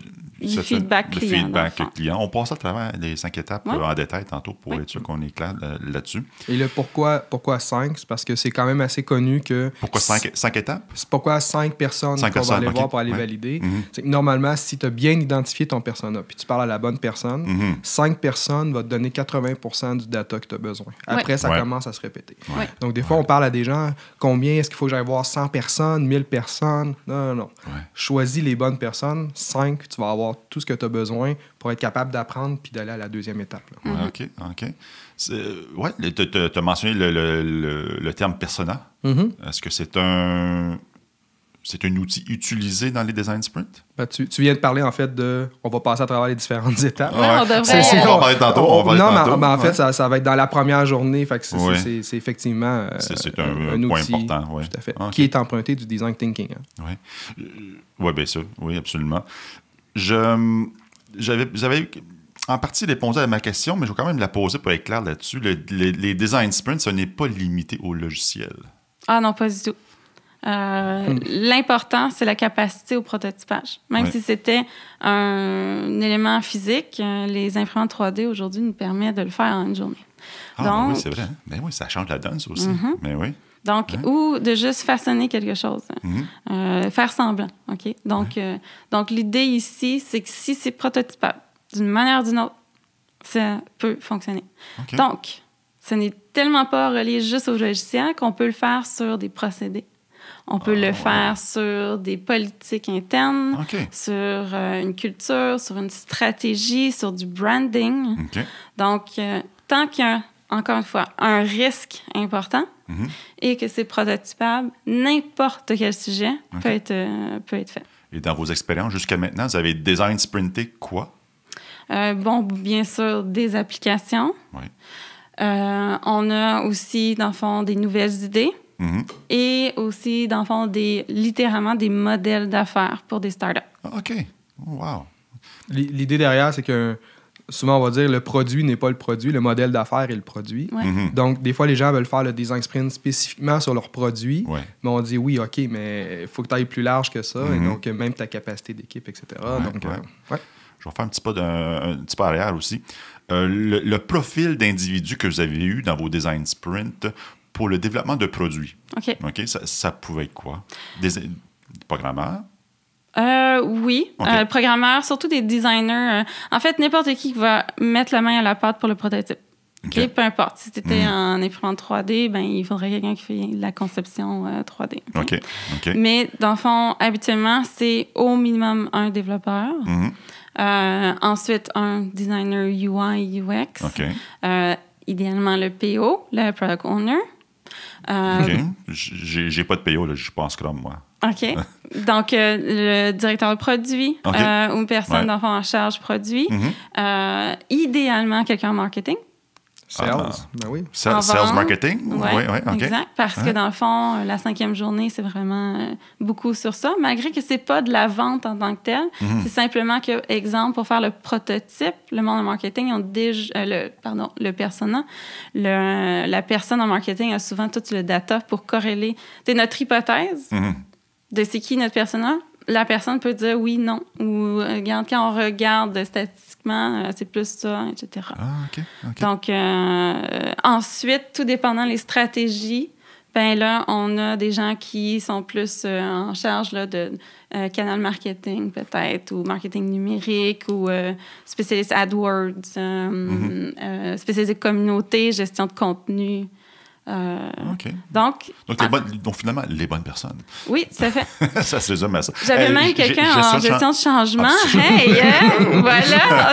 du feedback client. Le feedback client. On passe à travers les 5 étapes en détail tantôt pour être sûr qu'on est clair là-dessus. Et là, pourquoi 5? C'est parce que c'est quand même assez connu que... Pourquoi 5 étapes? C'est pourquoi 5 personnes qu'on va aller voir pour aller valider. C'est que normalement, si tu as bien identifié ton persona, puis tu parles à la bonne personne, 5 personnes vont te donner 80% du data que tu as besoin. Après, ça commence à se répéter. Donc, des fois, on parle à des gens, combien est-ce qu'il faut que j'aille voir 100 personnes, 1000 personnes? Non. Choisis les bonnes personnes. 5, tu vas avoir tout ce que tu as besoin pour être capable d'apprendre puis d'aller à la deuxième étape. OK. Tu as mentionné le terme persona. Est-ce que c'est un outil utilisé dans les design sprints? Ben, tu viens de parler, en fait, on va passer à travers les différentes étapes. On va parler tantôt. Mais en fait, ça va être dans la première journée. Fait que c'est effectivement c'est un point outil, important. Tout à fait, qui est emprunté du design thinking. Oui, bien sûr. Oui, absolument. J'avais en partie répondu à ma question, mais je vais quand même la poser pour être clair là-dessus. Les design sprints, ce n'est pas limité au logiciel. Ah non, pas du tout. L'important, c'est la capacité au prototypage. Même si c'était un élément physique, les imprimantes 3D aujourd'hui nous permettent de le faire en une journée. Donc, oui, c'est vrai. Ben oui, ça change la donne, ça aussi. Mais oui. Donc, ou de juste façonner quelque chose. Faire semblant. OK? Donc, l'idée ici, c'est que si c'est prototypable, d'une manière ou d'une autre, ça peut fonctionner. Donc, ce n'est tellement pas relié juste au logiciel qu'on peut le faire sur des procédés. On peut le faire sur des politiques internes, sur une culture, sur une stratégie, sur du branding. Donc, tant qu'il y a, encore une fois, un risque important et que c'est prototypable, n'importe quel sujet peut être fait. Et dans vos expériences jusqu'à maintenant, vous avez design sprinté quoi? Bien sûr, des applications. On a aussi, dans le fond, des nouvelles idées. Et aussi, dans le fond, littéralement des modèles d'affaires pour des startups. OK. Wow. L'idée derrière, c'est que souvent, on va dire le produit n'est pas le produit, le modèle d'affaires est le produit. Donc, des fois, les gens veulent faire le design sprint spécifiquement sur leur produit, mais on dit oui, OK, mais il faut que tu ailles plus large que ça, et donc même ta capacité d'équipe, etc. Je vais faire un petit pas arrière aussi. Le profil d'individu que vous avez eu dans vos design sprints pour le développement de produits. OK. Ça pouvait être quoi? Des programmeurs? Oui. Programmeurs, surtout des designers. En fait, n'importe qui va mettre la main à la pâte pour le prototype. Peu importe. Si c'était en imprimante 3D, ben, il faudrait quelqu'un qui fait de la conception 3D. Mais dans le fond, habituellement, c'est au minimum un développeur. Ensuite, un designer UI, UX. Idéalement, le PO, le Product Owner. J'ai pas de PO, là, je suis pas en Scrum, moi. OK. Donc, le directeur de produit ou une personne dans le fond, en charge produit. Idéalement, quelqu'un en marketing. Sales, ben oui. Sales marketing? Oui, exact. Parce que dans le fond, la 5e journée, c'est vraiment beaucoup sur ça. Malgré que c'est pas de la vente en tant que telle, c'est simplement que, exemple, pour faire le prototype, le monde en marketing, ils ont déjà, le persona, la personne en marketing a souvent tout le data pour corréler. C'est notre hypothèse de c'est qui notre persona. La personne peut dire oui, non. Ou regarde, quand on regarde statistiquement, c'est plus ça, etc. Donc, ensuite, tout dépendant des stratégies, ben là, on a des gens qui sont plus en charge là, de canal marketing, peut-être, ou marketing numérique, ou spécialiste AdWords, spécialiste communauté, gestion de contenu. Donc finalement, les bonnes personnes. Oui, tout à fait. Ça se résume à ça. J'avais même quelqu'un en gestion de changement. Voilà,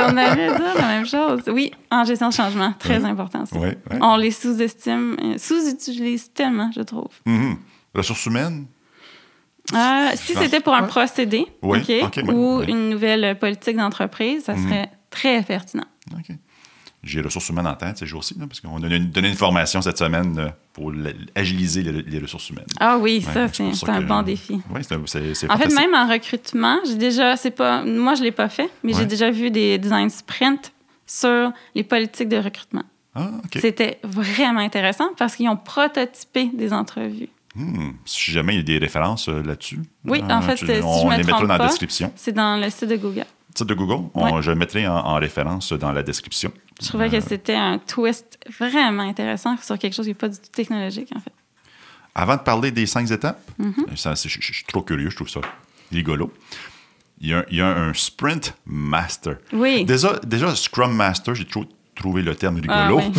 on allait dire la même chose. Oui, en gestion de changement, très important. Ça. On les sous-estime, sous-utilise tellement, je trouve. Ressources humaines? Si c'était pour un procédé ou une nouvelle politique d'entreprise, ça serait très pertinent. J'ai ressources humaines en tête ces jours-ci, parce qu'on a donné une formation cette semaine pour agiliser les ressources humaines. Ah oui, ça, c'est un bon défi. Oui, c'est en fait, même en recrutement, moi, je ne l'ai pas fait, mais j'ai déjà vu des design sprints sur les politiques de recrutement. C'était vraiment intéressant parce qu'ils ont prototypé des entrevues. Si jamais il y a des références là-dessus. Oui, en fait, si je on me les mettra trompe dans pas, la description. C'est dans le site de Google. Le site de Google, je le mettrai en référence dans la description. Je trouvais que c'était un twist vraiment intéressant sur quelque chose qui n'est pas du tout technologique, en fait. Avant de parler des 5 étapes, je suis trop curieux, je trouve ça rigolo. Il y a un Sprint Master. Oui. Déjà Scrum Master, j'ai trouvé le terme rigolo. Oui.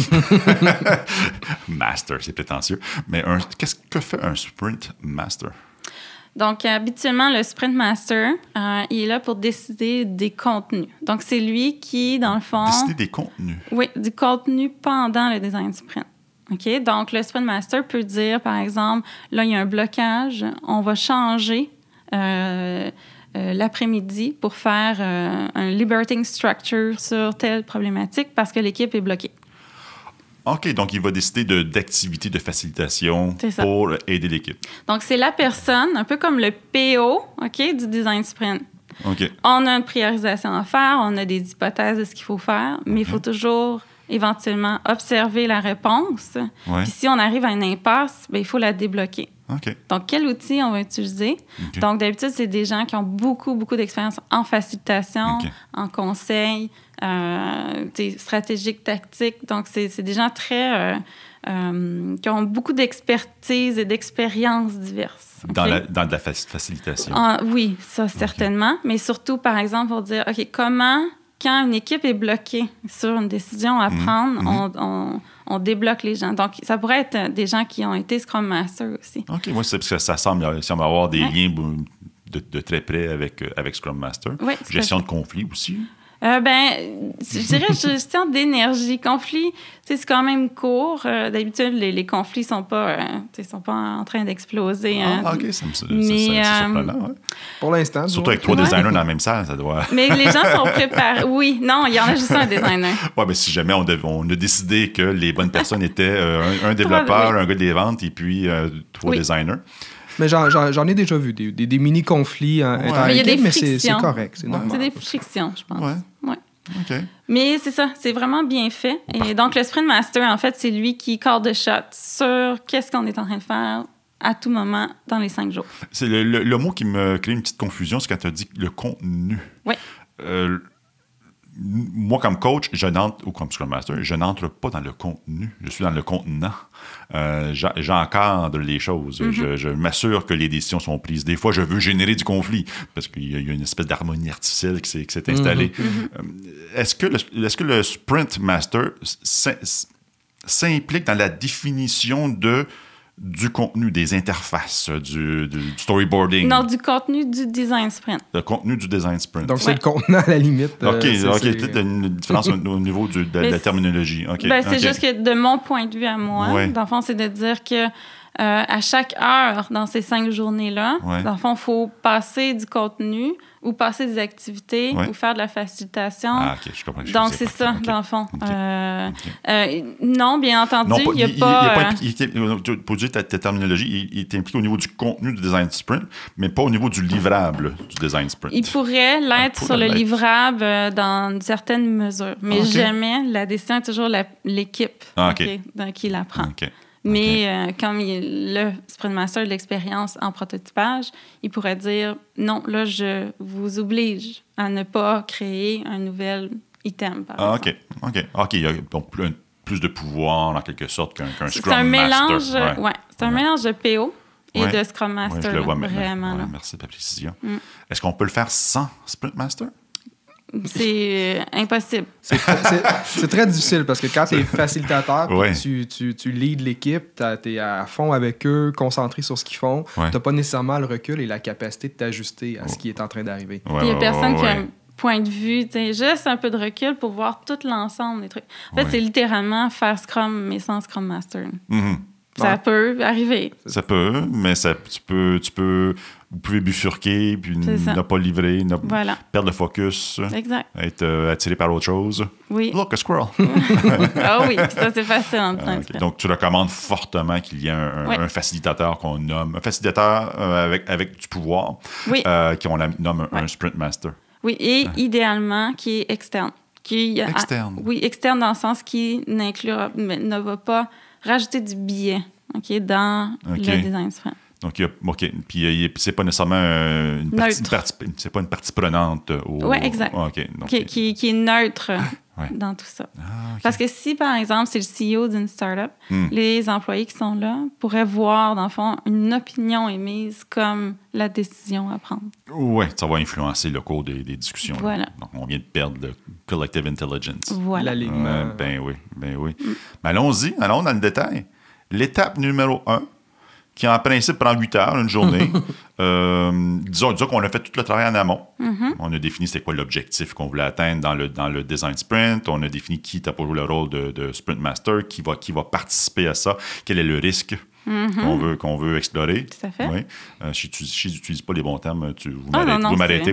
Master, c'est prétentieux. Mais qu'est-ce que fait un Sprint Master? Donc, habituellement, le Sprint Master, il est là pour décider des contenus. Donc, c'est lui qui, dans le fond... Décider des contenus? Oui, du contenu pendant le design sprint. OK? Donc, le Sprint Master peut dire, par exemple, là, il y a un blocage, on va changer l'après-midi pour faire un liberating structure sur telle problématique parce que l'équipe est bloquée. OK, donc il va décider d'activités de facilitation pour aider l'équipe. Donc, c'est la personne, un peu comme le PO, OK, du design sprint. OK. On a une priorisation à faire, on a des hypothèses de ce qu'il faut faire, mais il faut toujours éventuellement observer la réponse. Ouais. Puis si on arrive à une impasse, bien, il faut la débloquer. OK. Donc, quel outil on va utiliser? Okay. Donc, d'habitude, c'est des gens qui ont beaucoup d'expérience en facilitation, en conseil, stratégique, tactique. Donc, c'est des gens très... qui ont beaucoup d'expertise et d'expériences diverses. Dans la facilitation. Oui, ça, certainement. Mais surtout, par exemple, pour dire, OK, comment... Quand une équipe est bloquée sur une décision à prendre, on débloque les gens. Donc, ça pourrait être des gens qui ont été Scrum Master aussi. OK, moi, c'est parce que ça semble avoir des liens de très près avec Scrum Master. Oui, gestion de conflits aussi. Je dirais gestion d'énergie. Conflit, c'est quand même court. D'habitude, les conflits sont pas en train d'exploser. OK, c'est surprenant. Ouais. Pour l'instant. Surtout avec 3 designers dans la même salle, ça doit... Mais les gens sont préparés. Oui, non, il y en a juste un designer. Oui, mais si jamais on a décidé que les bonnes personnes étaient un développeur, un gars des ventes et puis 3 designers. Mais j'en ai déjà vu, des mini-conflits interéquipes, mais c'est correct. C'est normal. C'est des frictions, je pense. Ouais. OK. Mais c'est ça, c'est vraiment bien fait. Et donc, le Sprint Master, en fait, c'est lui qui call the shot sur qu'est-ce qu'on est en train de faire à tout moment dans les 5 jours. C'est le mot qui me crée une petite confusion, c'est quand tu as dit le contenu. Oui. Moi, comme coach, ou comme Scrum Master, je n'entre pas dans le contenu. Je suis dans le contenant. J'encadre les choses. Je m'assure que les décisions sont prises. Des fois, je veux générer du conflit parce qu'il y a une espèce d'harmonie artificielle qui s'est installée. Est-ce que le Sprint Master s'implique dans la définition du contenu, des interfaces, du storyboarding? Non, du contenu du design sprint. Le contenu du design sprint. Donc, c'est le contenant à la limite. OK, peut-être une différence au niveau de la terminologie. C'est juste que de mon point de vue à moi, dans le fond, c'est de dire que à chaque heure dans ces 5 journées-là, dans le fond, il faut passer du contenu ou passer des activités ou faire de la facilitation. OK, je comprends. Donc, c'est ça, dans le fond. Non, bien entendu, il n'y a pas... Pour dire ta terminologie, il est impliqué au niveau du contenu du design sprint, mais pas au niveau du livrable du design sprint. Il pourrait l'être sur le livrable dans une certaine mesure, mais jamais la décision est toujours l'équipe qui la prend. Mais comme le Sprint Master a de l'expérience en prototypage, il pourrait dire non, là, je vous oblige à ne pas créer un nouvel item, par exemple. OK. Il y a plus de pouvoir, en quelque sorte, qu'un Scrum Master. C'est un mélange de PO et de Scrum Master. Je le vois vraiment. Merci de la précision. Est-ce qu'on peut le faire sans Sprint Master? C'est impossible. C'est très difficile parce que quand tu es facilitateur, tu leads l'équipe, tu es à fond avec eux, concentré sur ce qu'ils font, tu n'as pas nécessairement le recul et la capacité de t'ajuster à ce qui est en train d'arriver. Il n'y a personne qui a un point de vue, juste un peu de recul pour voir tout l'ensemble des trucs. En fait, c'est littéralement faire Scrum, mais sans Scrum Master. Ça peut arriver. Ça peut, mais vous pouvez bifurquer, puis ne pas livrer, perdre le focus, être attiré par autre chose. Oui. Look, a squirrel. Ah oui, ça c'est facile en train de Donc, tu recommandes fortement qu'il y ait un facilitateur qu'on nomme, un facilitateur avec du pouvoir, qu'on nomme un Sprint Master. Oui, et idéalement, qui est externe. Externe? Oui, externe dans le sens qui ne va pas rajouter du biais, dans le design sprint. Donc, puis c'est pas nécessairement une partie prenante. Oui, exact. Donc, qui est neutre dans tout ça. Parce que si, par exemple, c'est le CEO d'une startup, les employés qui sont là pourraient voir, dans le fond, une opinion émise comme la décision à prendre. Oui, ça va influencer le cours des discussions. Voilà. Donc, on vient de perdre le collective intelligence. Voilà. L'alignement. Ben oui. Mais allons-y, allons dans le détail. L'étape numéro 1, qui en principe prend 8 heures, une journée. Disons qu'on a fait tout le travail en amont. On a défini c'était quoi l'objectif qu'on voulait atteindre dans le design sprint. On a défini qui t'a pour jouer le rôle de sprint master, qui va participer à ça, quel est le risque qu'on veut explorer. Tout à fait. Oui. Si je n'utilise pas les bons termes, vous m'arrêtez.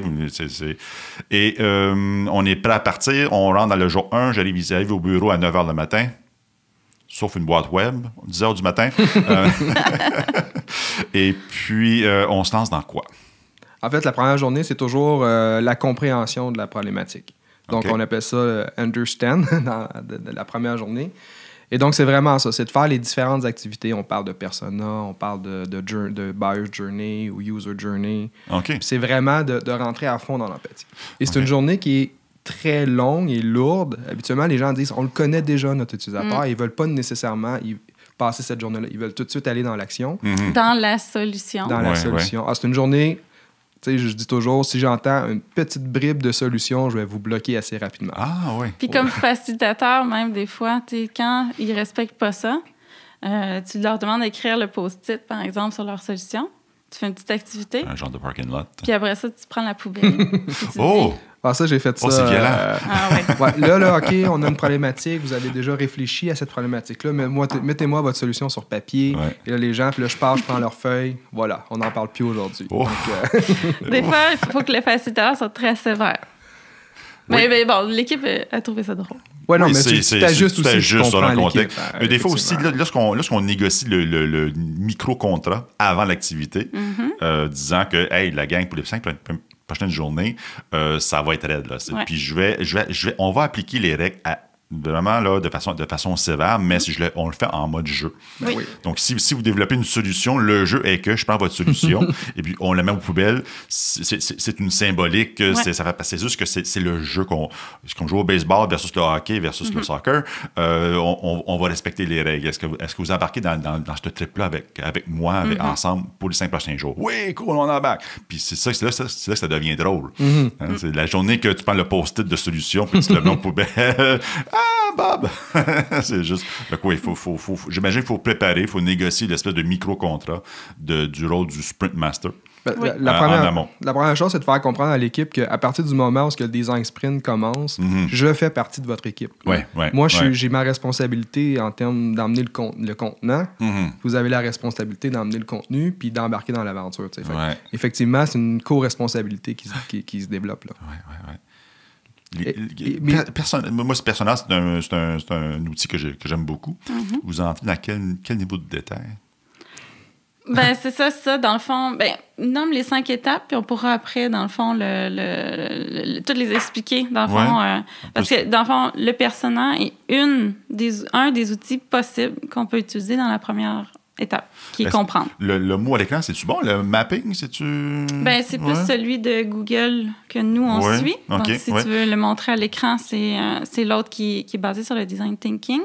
Et on est prêt à partir. On rentre dans le jour 1. J'arrive au bureau à 9 h le matin. Sauf une boîte web, 10 h du matin. Et puis, on se lance dans quoi? En fait, la première journée, c'est toujours la compréhension de la problématique. Donc, on appelle ça « understand » de la première journée. Et donc, c'est vraiment ça, c'est de faire les différentes activités. On parle de persona, on parle de buyer journey ou user journey. C'est vraiment de rentrer à fond dans l'empathie. Et c'est une journée qui est très longue et lourde. Habituellement, les gens disent on le connaît déjà, notre utilisateur. Ils ne veulent pas nécessairement passer cette journée-là. Ils veulent tout de suite aller dans l'action. Dans la solution. Dans la solution. C'est une journée, tu sais, je dis toujours, si j'entends une petite bribe de solution, je vais vous bloquer assez rapidement. Puis comme facilitateur, même des fois, quand ils ne respectent pas ça, tu leur demandes d'écrire le post-it, par exemple, sur leur solution. Tu fais une petite activité. Un genre de parking lot. Puis après ça, tu prends la poubelle. Ça, j'ai fait ça. C'est violent. Là, OK, on a une problématique. Vous avez déjà réfléchi à cette problématique-là. Mettez-moi votre solution sur papier. Et là, les gens, puis là, je prends leur feuille. Voilà, on n'en parle plus aujourd'hui. Donc, des fois, il faut que le facilitateur soit très sévère. Mais bon, l'équipe a trouvé ça drôle. Oui, non, mais tu t'ajustes aussi. Juste sur le contexte. Mais des fois aussi, lorsqu'on négocie le micro-contrat avant l'activité, disant que, hey, la gang, pour les 5 prochaines journées, ça va être raide. Là. Puis on va appliquer les règles vraiment là, de façon sévère, mais on le fait en mode jeu. Oui. Donc, si vous développez une solution, le jeu est que je prends votre solution et puis on la met aux poubelles. C'est une symbolique. C'est juste que c'est le jeu qu'on joue au baseball versus le hockey versus le soccer. On va respecter les règles. Est-ce que vous embarquez dans ce trip-là avec moi, ensemble, pour les 5 prochains jours? Oui, cool, on embarque. Puis c'est là que ça devient drôle. C'est la journée que tu prends le post-it de solution puis tu le mets aux poubelles. Bob! C'est juste... j'imagine qu'il faut préparer, il faut négocier l'espèce de micro-contrat du rôle du Sprint Master. La première chose, c'est de faire comprendre à l'équipe qu'à partir du moment où le design sprint commence, je fais partie de votre équipe. Moi, j'ai ma responsabilité en termes d'emmener le contenant. Vous avez la responsabilité d'emmener le contenu puis d'embarquer dans l'aventure. Effectivement, c'est une co-responsabilité qui se développe. Là. Moi, ce personnage, c'est un outil que j'aime beaucoup. Vous entrez dans quel niveau de détail? C'est ça. Dans le fond, nomme les 5 étapes, puis on pourra après, dans le fond, toutes les expliquer. Dans le fond, parce que, dans le fond, le persona est un des outils possibles qu'on peut utiliser dans la première étape, qui est comprendre. Le mot à l'écran, c'est-tu bon? Le mapping, c'est-tu... c'est plus celui de Google que nous, on suit. Donc, si tu veux le montrer à l'écran, c'est l'autre qui est basé sur le design thinking.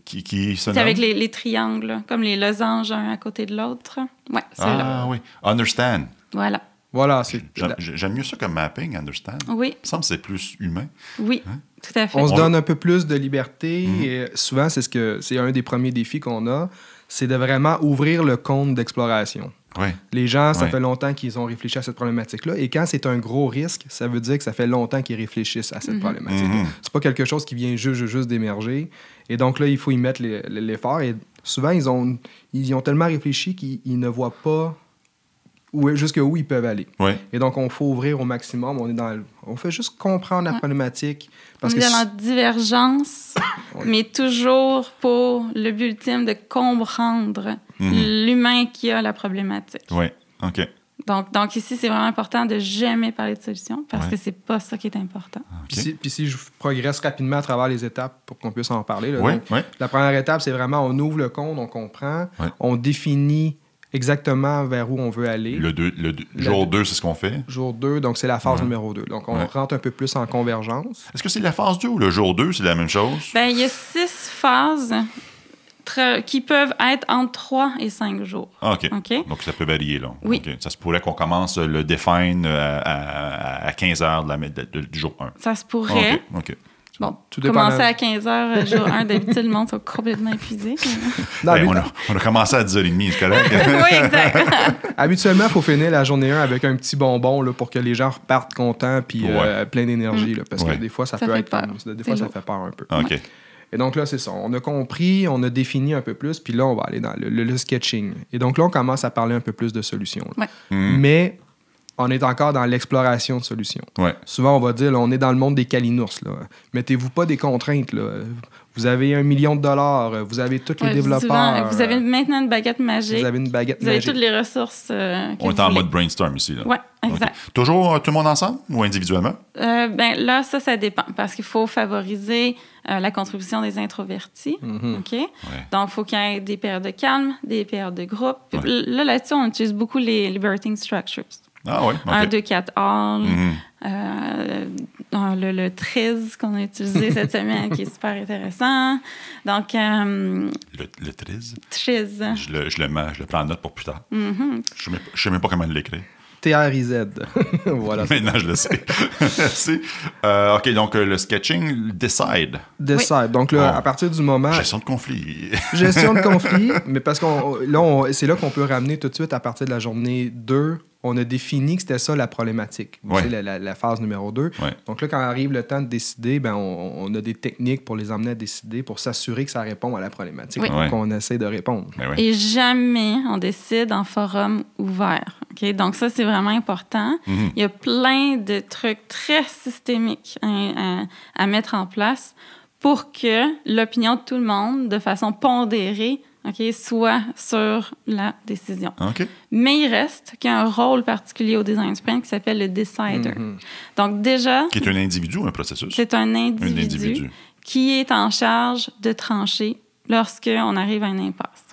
Qui c'est avec les triangles, comme les losanges un à côté de l'autre. Oui, c'est là. Oui. Understand. Voilà. J'aime mieux ça que mapping, understand. Oui. Il me semble que c'est plus humain. Oui, tout à fait. On se donne un peu plus de liberté. Et souvent, c'est un des premiers défis qu'on a, c'est de vraiment ouvrir le compte d'exploration. Les gens, ça fait longtemps qu'ils ont réfléchi à cette problématique-là. Et quand c'est un gros risque, ça veut dire que ça fait longtemps qu'ils réfléchissent à cette problématique-là. C'est pas quelque chose qui vient juste d'émerger. Et donc là, il faut y mettre l'effort. Et souvent, ils ont tellement réfléchi qu'ils ne voient pas jusqu'où ils peuvent aller. Et donc, on faut ouvrir au maximum. On fait juste comprendre la problématique. Parce on est dans la divergence, mais toujours pour le but ultime de comprendre l'humain qui a la problématique. Oui, OK. Donc ici, c'est vraiment important de jamais parler de solution parce que c'est pas ça qui est important. Okay. Puis si je progresse rapidement à travers les étapes pour qu'on puisse en parler. Là, donc, la première étape, c'est vraiment on ouvre le compte, on comprend, on définit exactement vers où on veut aller. Jour 2, c'est ce qu'on fait? Jour 2, donc c'est la phase numéro 2. Donc, on rentre un peu plus en convergence. Est-ce que c'est la phase 2 ou le jour 2, c'est la même chose? Bien, il y a 6 phases qui peuvent être entre 3 et 5 jours. OK. Donc, ça peut varier, là. Oui. Okay. Ça se pourrait qu'on commence le define à 15 heures du jour 1. Ça se pourrait. OK. Bon, commencer à 15 heures, jour 1, d'habitude, le monde sont complètement épuisés. Non, on a commencé à 10h30, c'est correct? Oui, exact. Habituellement, il faut finir la journée 1 avec un petit bonbon là, pour que les gens repartent contents puis plein d'énergie. Là, parce que des fois, ça peut être peur. Des fois, ça fait peur un peu. OK. Et donc là, c'est ça. On a compris, on a défini un peu plus, puis là, on va aller dans le sketching. Et donc là, on commence à parler un peu plus de solutions. Mais on est encore dans l'exploration de solutions. Souvent, on va dire, là, on est dans le monde des calinours. Là. Mettez-vous pas des contraintes. Là. Vous avez $1 million, vous avez tous les développeurs. Souvent, vous avez maintenant une baguette magique. Vous avez une baguette magique. Vous avez toutes les ressources. On est en mode brainstorm ici. Oui, exact. Okay. Toujours tout le monde ensemble ou individuellement? Là, ça dépend parce qu'il faut favoriser la contribution des introvertis. OK? Donc, il faut qu'il y ait des périodes de calme, des périodes de groupe. Là-dessus, on utilise beaucoup les liberating structures. Ah oui, OK. 1, 2, 4 all. Le 13 qu'on a utilisé cette semaine, qui est super intéressant. Donc... le 13? 13. Je le prends en note pour plus tard. Je ne sais même pas comment l'écrire. TRIZ. Voilà. Maintenant, je le sais. Merci. OK, donc le sketching, decide. Decide. Donc là, à partir du moment... Gestion de conflit. Gestion de conflit, mais parce c'est là qu'on peut ramener tout de suite à partir de la journée 2. On a défini que c'était ça la problématique. Vous savez, la phase numéro 2. Donc là, quand arrive le temps de décider, ben on a des techniques pour les emmener à décider, pour s'assurer que ça répond à la problématique qu'on essaie de répondre. Et jamais on décide en forum ouvert. Okay? Donc ça, c'est vraiment important. Il y a plein de trucs très systémiques à mettre en place pour que l'opinion de tout le monde, de façon pondérée, soit sur la décision. Mais il reste qu'il y a un rôle particulier au design sprint qui s'appelle le decider. Donc déjà... Qui est un individu ou un processus? C'est un individu qui est en charge de trancher lorsqu'on arrive à une impasse.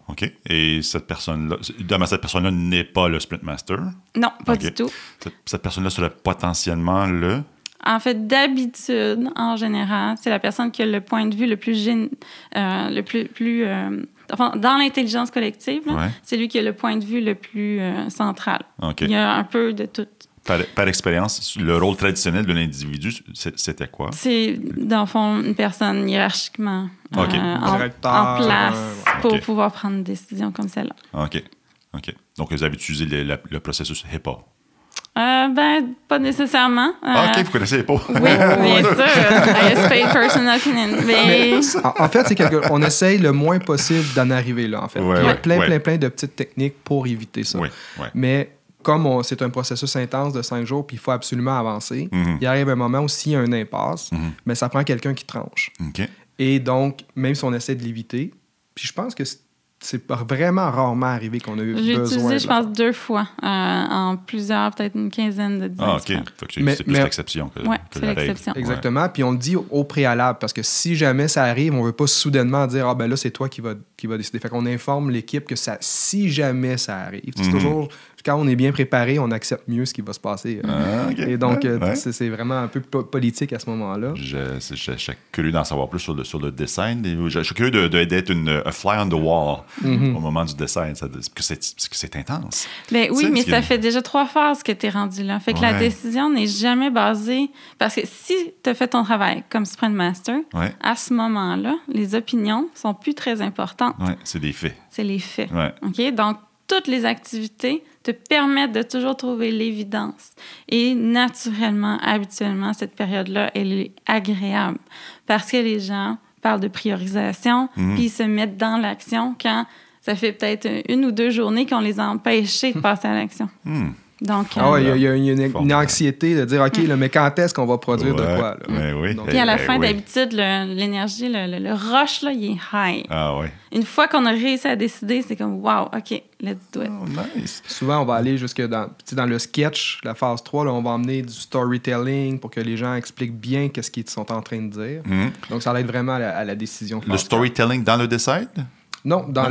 OK. Et cette personne-là n'est pas le sprint master? Non, pas du tout. Cette personne-là serait potentiellement le... En fait, d'habitude, en général, c'est la personne qui a le point de vue le plus enfin, dans l'intelligence collective, c'est lui qui a le point de vue le plus central. Il y a un peu de tout. Par expérience, le rôle traditionnel de l'individu, c'était quoi? C'est, dans le fond, une personne hiérarchiquement en place pour pouvoir prendre une décision comme celle-là. OK. Donc, vous avez utilisé le processus HIPAA. Pas nécessairement. OK, vous connaissez les pots. Oui, bien sûr. Highest paid person opinion. Mais... En fait, c'est on essaye le moins possible d'en arriver là, en fait. Il y a plein de petites techniques pour éviter ça. Mais comme c'est un processus intense de 5 jours, puis il faut absolument avancer, il arrive un moment où s'il y a une impasse, mais ça prend quelqu'un qui tranche. Et donc, même si on essaie de l'éviter, puis je pense que c'est vraiment rarement arrivé qu'on a eu besoin. J'ai utilisé, je pense, 2 fois en plusieurs, peut-être une quinzaine de designs. OK. C'est plus l'exception que la règle. Exactement. Puis on le dit au préalable, parce que si jamais ça arrive, on ne veut pas soudainement dire « Ah, ben là, c'est toi qui va décider ». Fait qu'on informe l'équipe que si jamais ça arrive, c'est toujours... Quand on est bien préparé, on accepte mieux ce qui va se passer. Et donc, c'est vraiment un peu politique à ce moment-là. Je suis curieux d'en savoir plus sur le design. Je suis curieux d'être a fly on the wall au moment du design, parce que c'est intense. Ben oui, mais ça fait déjà 3 phases que tu es rendu là. Fait que la décision n'est jamais basée... Parce que si tu as fait ton travail comme Sprint Master, à ce moment-là, les opinions sont plus très importantes. C'est des faits. C'est les faits. OK? Donc, toutes les activités te permettent de toujours trouver l'évidence. Et naturellement, habituellement, cette période-là, elle est agréable parce que les gens parlent de priorisation puis ils se mettent dans l'action quand ça fait peut-être 1 ou 2 journées qu'on les a empêchés de passer à l'action. Donc, il y a une anxiété de dire, OK, là, mais quand est-ce qu'on va produire de quoi? Là? Oui. Donc, puis à la fin, d'habitude, l'énergie, le rush, là, il est high. Ah oui. Une fois qu'on a réussi à décider, c'est comme, wow, OK, let's do it. Oh, nice. Souvent, on va aller jusque dans le sketch, la phase 3, là, on va emmener du storytelling pour que les gens expliquent bien qu'est-ce qu'ils sont en train de dire. Donc, ça aide vraiment à la décision. Le storytelling dans le decide? Non, dans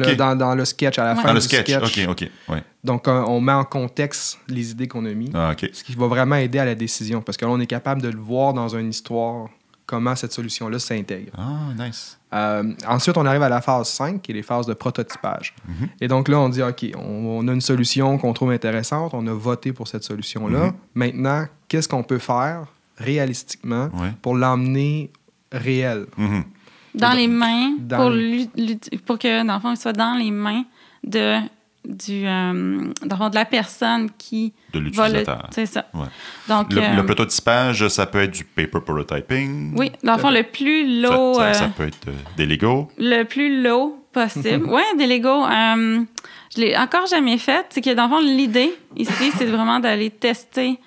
le sketch, à la fin dans le du sketch. OK. Ouais. Donc, on met en contexte les idées qu'on a mises, ce qui va vraiment aider à la décision, parce que là, on est capable de le voir dans une histoire, comment cette solution-là s'intègre. Ah, nice. Ensuite, on arrive à la phase 5, qui est les phases de prototypage. Et donc là, on dit, OK, on a une solution qu'on trouve intéressante, on a voté pour cette solution-là. Maintenant, qu'est-ce qu'on peut faire réalistiquement pour l'emmener réel? Dans les mains, pour que, dans le fond, il soit dans les mains de la personne qui... De l'utilisateur. C'est ça. Ouais. Donc, le prototypage, ça peut être du paper prototyping. Oui, dans le fond, le plus low... Ça peut être des Lego. Le plus low possible. Oui, des Lego. Je l'ai encore jamais fait. C'est que, dans le fond, l'idée, ici, c'est vraiment d'aller tester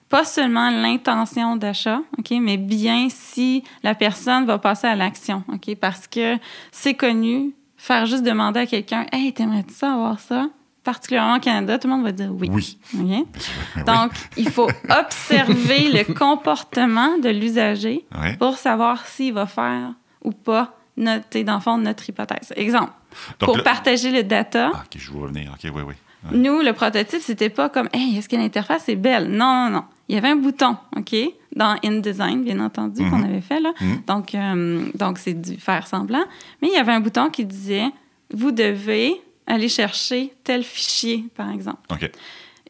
pas seulement l'intention d'achat, OK, mais bien si la personne va passer à l'action, OK, parce que c'est connu, faire juste demander à quelqu'un « Hey, t'aimerais-tu ça avoir ça? » Particulièrement au Canada, tout le monde va dire oui. Oui. Okay? Donc, il faut observer le comportement de l'usager pour savoir s'il va faire ou pas dans le fond, notre hypothèse. Exemple, donc, pour partager le data. OK, je vais revenir. OK, oui. Nous, le prototype, c'était pas comme « Hey, est-ce que l'interface est belle? » Non. Il y avait un bouton, OK, dans InDesign, bien entendu, qu'on avait fait, là. Donc, c'est du faire semblant. Mais il y avait un bouton qui disait « Vous devez aller chercher tel fichier, par exemple. OK. »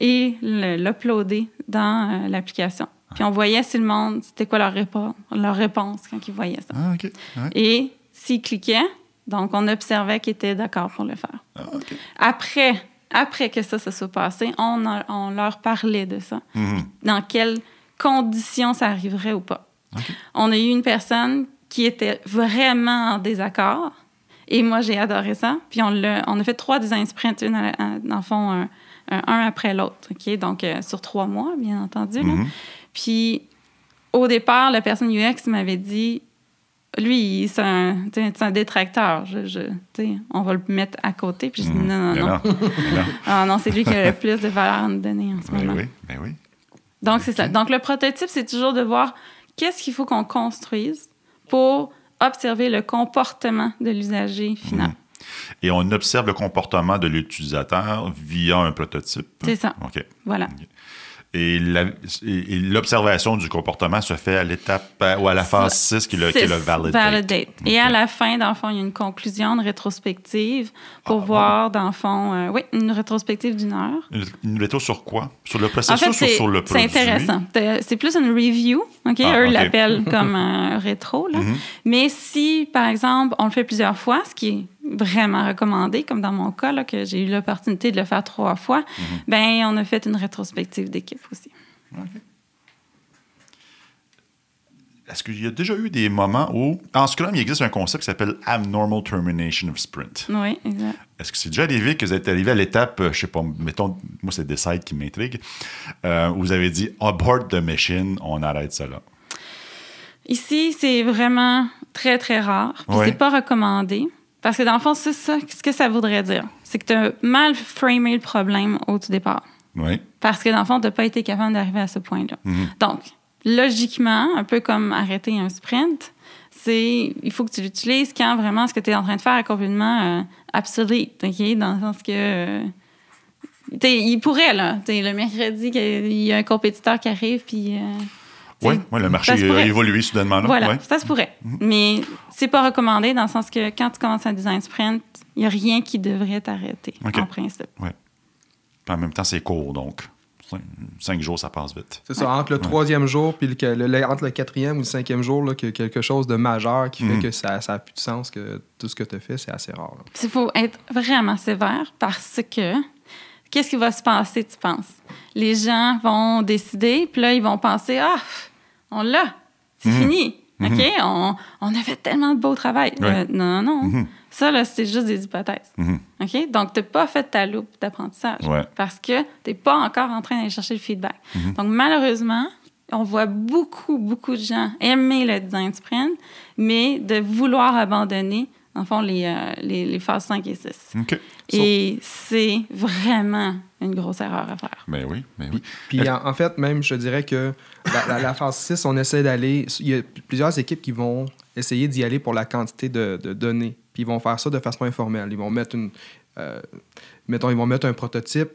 Et l'uploader dans l'application. Puis on voyait si le monde, c'était quoi leur réponse quand ils voyaient ça. Ah, OK. Ouais. Et s'ils cliquaient, donc on observait qu'ils étaient d'accord pour le faire. Ah, OK. Après que ça se soit passé, on leur parlait de ça. Dans quelles conditions ça arriverait ou pas. Okay. On a eu une personne qui était vraiment en désaccord. Et moi, j'ai adoré ça. Puis on a fait 3 design sprints, dans le fond, un après l'autre. OK? Donc, sur 3 mois, bien entendu. Là. Puis, au départ, la personne UX m'avait dit... Lui, c'est un détracteur. On va le mettre à côté. Puis je dis non. Ah non, c'est lui qui a le plus de valeur à nous donner en ce moment. Oui. Donc, c'est ça. Donc, le prototype, c'est toujours de voir qu'est-ce qu'il faut qu'on construise pour observer le comportement de l'usager final. Et on observe le comportement de l'utilisateur via un prototype. C'est ça. OK. Voilà. Okay. Et l'observation du comportement se fait à l'étape ou à la phase 6 qui est le validate. Okay. Et à la fin, dans le fond, il y a une conclusion, une rétrospective pour voir, dans le fond, une rétrospective d'1 heure. Une rétro sur quoi? Sur le processus en fait, ou sur le produit? C'est intéressant. C'est plus une review. OK? Eux l'appellent comme un rétro. Là. Mais si, par exemple, on le fait plusieurs fois, ce qui est vraiment recommandé, comme dans mon cas, là, que j'ai eu l'opportunité de le faire 3 fois, ben on a fait une rétrospective d'équipe aussi. Okay. Est-ce qu'il y a déjà eu des moments où, en Scrum, il existe un concept qui s'appelle Abnormal Termination of Sprint? Oui, exact. Est-ce que c'est déjà arrivé que vous êtes arrivé à l'étape, je sais pas, mettons, moi c'est Decide qui m'intrigue, où vous avez dit « Abort the machine, on arrête ça là ». Ici, c'est vraiment très, très rare. Puis c'est pas recommandé. Parce que dans le fond, c'est ça, ce que ça voudrait dire. C'est que tu as mal framé le problème au tout départ. Oui. Parce que dans le fond, tu n'as pas été capable d'arriver à ce point-là. Donc, logiquement, un peu comme arrêter un sprint, il faut que tu l'utilises quand vraiment ce que tu es en train de faire est complètement obsolete. Okay? Dans le sens que... il pourrait, là. Le mercredi, il y a un compétiteur qui arrive, puis... Oui, le marché a évolué soudainement. Là. Voilà, ça se pourrait. Mais c'est pas recommandé dans le sens que quand tu commences un design sprint, il n'y a rien qui devrait t'arrêter, en principe. Oui. Puis en même temps, c'est court, donc 5 jours, ça passe vite. C'est ça, entre le 3e jour puis entre le 4e ou le 5e jour, là, qu'il y a quelque chose de majeur qui fait que ça n'a plus de sens, que tout ce que tu as fait, c'est assez rare. Il faut être vraiment sévère parce que qu'est-ce qui va se passer, tu penses? Les gens vont décider, puis là, ils vont penser « Ah, on l'a, c'est fini. OK? On a fait tellement de beau travail. » Non. Ça, là, c'est juste des hypothèses. OK? Donc, tu n'as pas fait ta loupe d'apprentissage parce que tu n'es pas encore en train d'aller chercher le feedback. Donc, malheureusement, on voit beaucoup de gens aimer le design sprint, mais de vouloir abandonner, en fond, les phases 5 et 6. Okay. Et c'est vraiment une grosse erreur à faire. Mais oui. Puis en fait, même, je dirais que la phase 6, on essaie d'aller... Il y a plusieurs équipes qui vont essayer d'y aller pour la quantité de données. Puis ils vont faire ça de façon informelle. Ils vont mettre ils vont mettre un prototype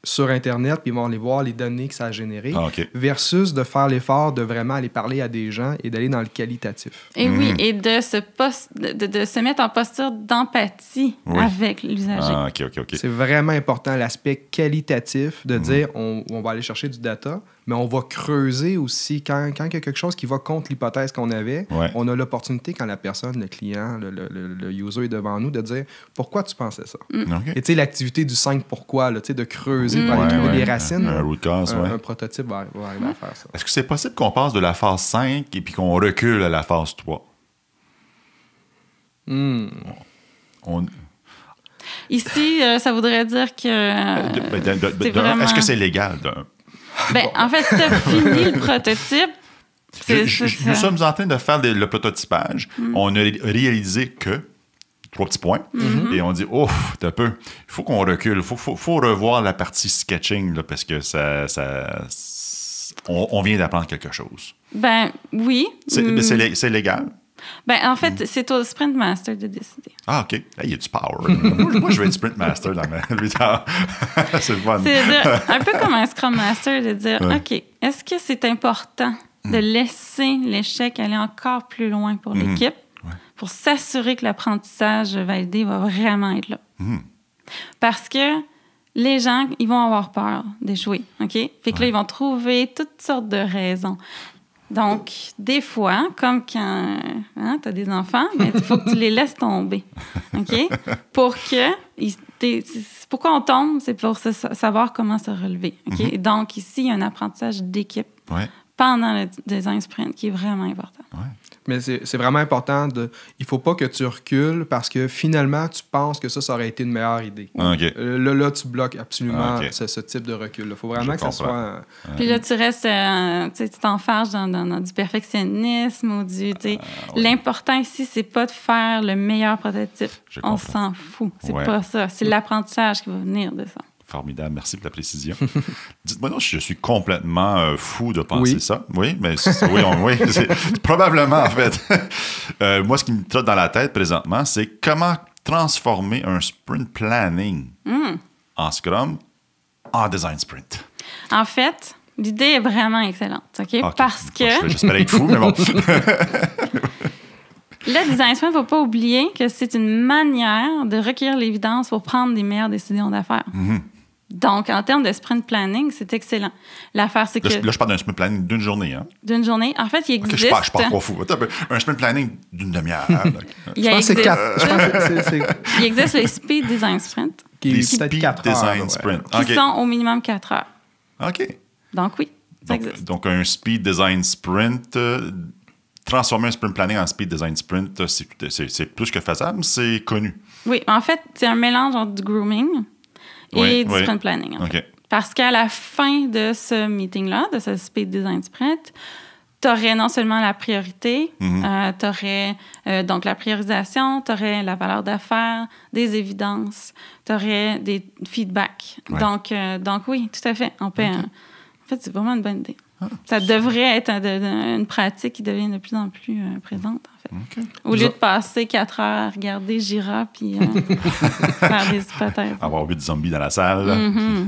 sur Internet, puis ils vont aller voir les données que ça a générées, versus de faire l'effort de vraiment aller parler à des gens et d'aller dans le qualitatif. Et oui, et de se mettre en posture d'empathie avec l'usager. OK. C'est vraiment important, l'aspect qualitatif, de dire on va aller chercher du data, mais on va creuser aussi quand il y a quelque chose qui va contre l'hypothèse qu'on avait. On a l'opportunité, quand la personne, le client, le user est devant nous, de dire pourquoi tu pensais ça. Et tu sais, l'activité du 5 pourquoi, là, de creuser pour aller trouver les racines. Un root cause, un prototype va arriver à faire ça. Est-ce que c'est possible qu'on passe de la phase 5 et puis qu'on recule à la phase 3? Ici, ça voudrait dire que... vraiment... Est-ce que c'est légal? En fait, si tu as fini le prototype, nous sommes en train de faire le prototypage. On n'a réalisé que 3 petits points. Et on dit, t'as peu. Il faut qu'on recule. Il faut revoir la partie sketching là, parce que on vient d'apprendre quelque chose. Oui. C'est légal? En fait, c'est au Sprint Master de décider. Ah, OK. Il y a du power. moi, je veux être Sprint Master dans ma vie. C'est le fun. C'est un peu comme un Scrum Master de dire, OK, est-ce que c'est important de laisser l'échec aller encore plus loin pour l'équipe pour s'assurer que l'apprentissage validé va vraiment être là? Parce que les gens, ils vont avoir peur d'échouer, OK? Fait que là, ils vont trouver toutes sortes de raisons. Donc, des fois, comme quand tu as des enfants, il faut que tu les laisses tomber, OK? Pourquoi on tombe? C'est pour savoir comment se relever, OK? Donc, ici, il y a un apprentissage d'équipe pendant le design sprint qui est vraiment important. Mais c'est vraiment important. Il ne faut pas que tu recules parce que finalement, tu penses que ça aurait été une meilleure idée. Là, tu bloques absolument ce type de recul. Il faut vraiment que ça soit... Puis là, tu restes... tu t'enfarges dans du perfectionnisme ou du... L'important ici, c'est pas de faire le meilleur prototype. On s'en fout. C'est pas ça. C'est l'apprentissage qui va venir de ça. Formidable, merci pour la précision. Dites-moi non, je suis complètement fou de penser ça. Oui, mais c'est probablement, en fait. Moi, ce qui me trotte dans la tête présentement, c'est comment transformer un sprint planning en Scrum en design sprint. En fait, l'idée est vraiment excellente, OK? Parce que... J'espère être fou, mais bon. Le design sprint, il ne faut pas oublier que c'est une manière de recueillir l'évidence pour prendre des meilleures décisions d'affaires. Donc, en termes de sprint planning, c'est excellent. L'affaire, c'est que... Là, je parle d'un sprint planning d'une journée. Hein? D'une journée. En fait, il existe... je pars pas fou. Un sprint planning d'une demi-heure. Il existe les speed design sprint. Les speed design sprint. Qui sont au minimum 4 heures. OK. Donc, oui, ça existe. Donc, un speed design sprint... transformer un sprint planning en speed design sprint, c'est plus que faisable, c'est connu. Oui, en fait, c'est un mélange entre du grooming et du sprint planning. Parce qu'à la fin de ce meeting-là, de ce speed design sprint, tu aurais non seulement la priorité, tu aurais donc la priorisation, tu aurais la valeur d'affaires, des évidences, tu aurais des feedbacks. Donc, oui, tout à fait. En fait, c'est vraiment une bonne idée. Ça devrait être une pratique qui devient de plus en plus présente, en fait. Au lieu de passer 4 heures à regarder Jira puis faire des hypothèses. Avoir 8 zombies dans la salle.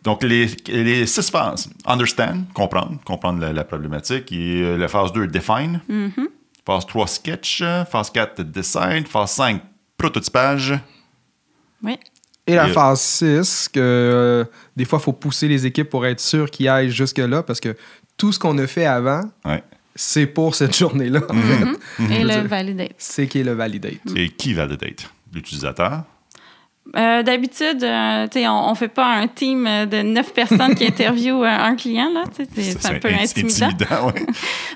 Donc, les 6 phases. Understand, comprendre la problématique. Et la phase 2, define. Phase 3, sketch. Phase 4, decide. Phase 5, prototypage. Oui. Et la phase 6, que des fois, il faut pousser les équipes pour être sûr qu'ils aillent jusque-là, parce que tout ce qu'on a fait avant, c'est pour cette journée-là. En fait. Et le validate. C'est qui est le validate. Et qui validate? L'utilisateur? D'habitude, on fait pas un team de 9 personnes qui interviewent un client. Là, c'est un peu intimidant. Ouais.